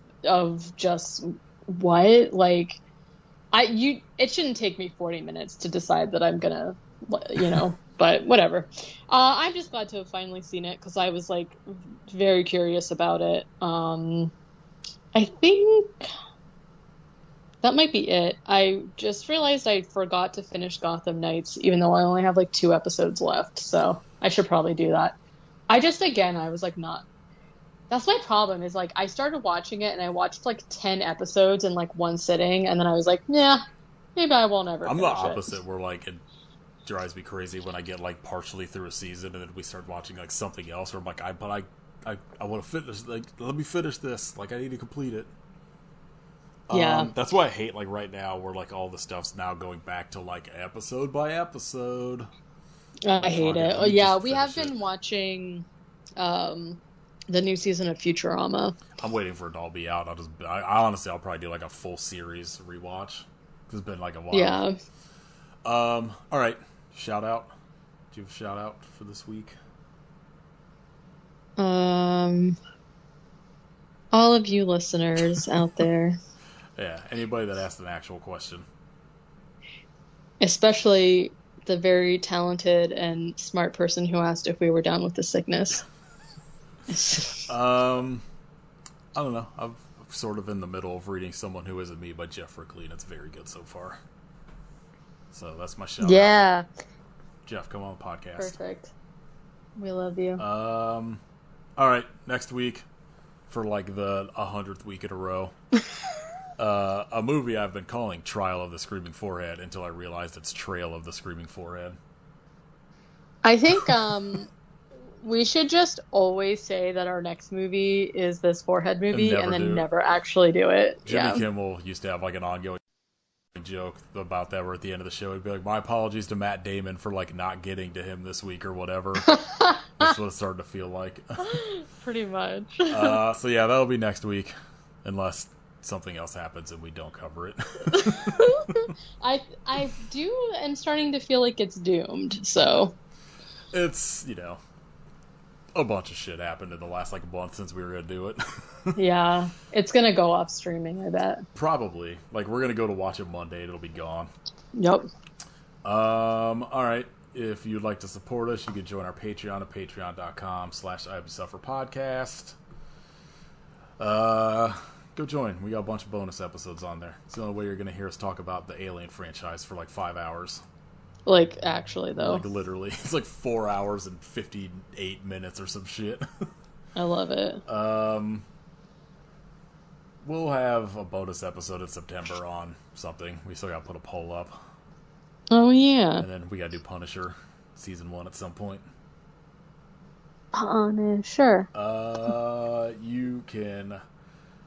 just what? Like it shouldn't take me 40 minutes to decide that I'm gonna, you know, but whatever. I'm just glad to have finally seen it because I was like very curious about it. I think that might be it. I just realized I forgot to finish Gotham Knights, even though I only have like 2 episodes left, so I should probably do that. I was like not. That's my problem is like I started watching it and I watched like 10 episodes in like one sitting, and then I was like, yeah, maybe I won't ever. I'm the opposite, where like it drives me crazy when I get like partially through a season and then we start watching like something else, where I'm like, I want to finish, like, let me finish this, like I need to complete it. Yeah, that's why I hate like right now where like all the stuff's now going back to like episode by episode. I hate it. Oh, yeah, we have been watching the new season of Futurama. I'm waiting for it to all be out. I honestly, I'll probably do like a full series rewatch. It's been like a while. Yeah. All right. Shout out. Do you have a shout out for this week? All of you listeners out there. Yeah. Anybody that asked an actual question. Especially the very talented and smart person who asked if we were down with the sickness. I don't know. I'm sort of in the middle of reading Someone Who Isn't Me by Jeff Rickley, and it's very good so far. So that's my shout out. Jeff, come on the podcast. Perfect. We love you. All right, next week, for like the 100th week in a row, a movie I've been calling Trial of the Screaming Forehead until I realized it's Trail of the Screaming Forehead. I think we should just always say that our next movie is this forehead movie and then never actually do it. Jimmy Kimmel used to have like an ongoing joke about that where at the end of the show he'd be like, my apologies to Matt Damon for like not getting to him this week or whatever. That's what it's starting to feel like. Pretty much. So yeah, that'll be next week unless something else happens and we don't cover it. I am starting to feel like it's doomed, so it's, you know, a bunch of shit happened in the last like month since we were gonna do it. Yeah, it's gonna go off streaming, I bet. Probably. Like, we're gonna go to watch it Monday and it'll be gone. Yep. Alright. If you'd like to support us, you can join our Patreon at patreon.com/IBSufferPodcast. Go join. We got a bunch of bonus episodes on there. It's the only way you're gonna hear us talk about the Alien franchise for like 5 hours. Like, actually, though. Like, literally. It's like 4 hours and 58 minutes or some shit. I love it. We'll have a bonus episode in September on something. We still gotta put a poll up. Oh, yeah. And then we gotta do Punisher Season 1 at some point. Sure. You can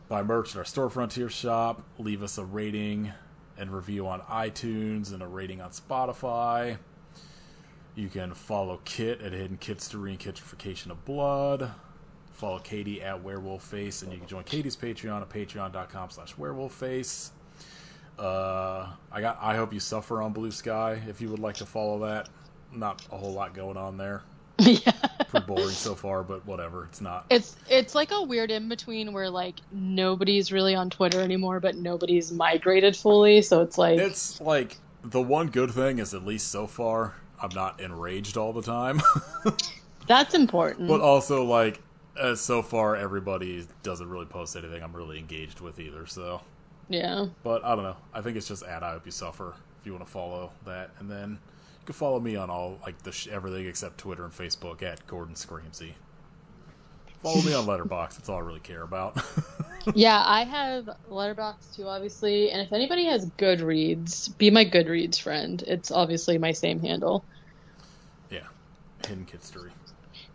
buy merch at our Store Frontier shop, leave us a rating and review on iTunes and a rating on Spotify. You can follow Kit at Hidden Kitstery and Kitchification of Blood. Follow Katie at WerewolfFace, and you can join Katie's Patreon at patreon.com/werewolfface. I Hope You Suffer on Blue Sky if you would like to follow that. Not a whole lot going on there. Yeah. Pretty boring so far, but whatever. It's not. It's like a weird in between where like nobody's really on Twitter anymore, but nobody's migrated fully. So it's like the one good thing is, at least so far, I'm not enraged all the time. That's important. But also like, so far everybody doesn't really post anything I'm really engaged with either. So yeah. But I don't know. I think it's just at I Hope You Suffer if you want to follow that, and then you can follow me on all like everything except Twitter and Facebook at Gordon Screamsy. Follow me on Letterboxd. That's all I really care about. Yeah, I have Letterboxd too, obviously. And if anybody has Goodreads, be my Goodreads friend. It's obviously my same handle. Yeah. Hidden Kitstery.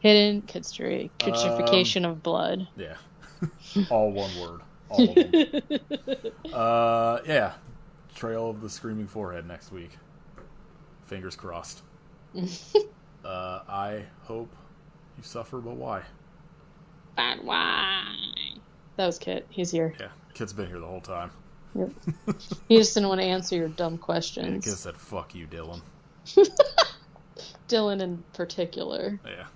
Hidden Kitstery. Um, Kitrification of blood. yeah. All one word. All of them. Yeah. Trail of the Screaming Forehead next week. Fingers crossed. I hope you suffer, but why? But why? That was Kit. He's here. Yeah. Kit's been here the whole time. Yep. He just didn't want to answer your dumb Yeah, questions. Kit said, fuck you, Dylan. Dylan in particular. Yeah.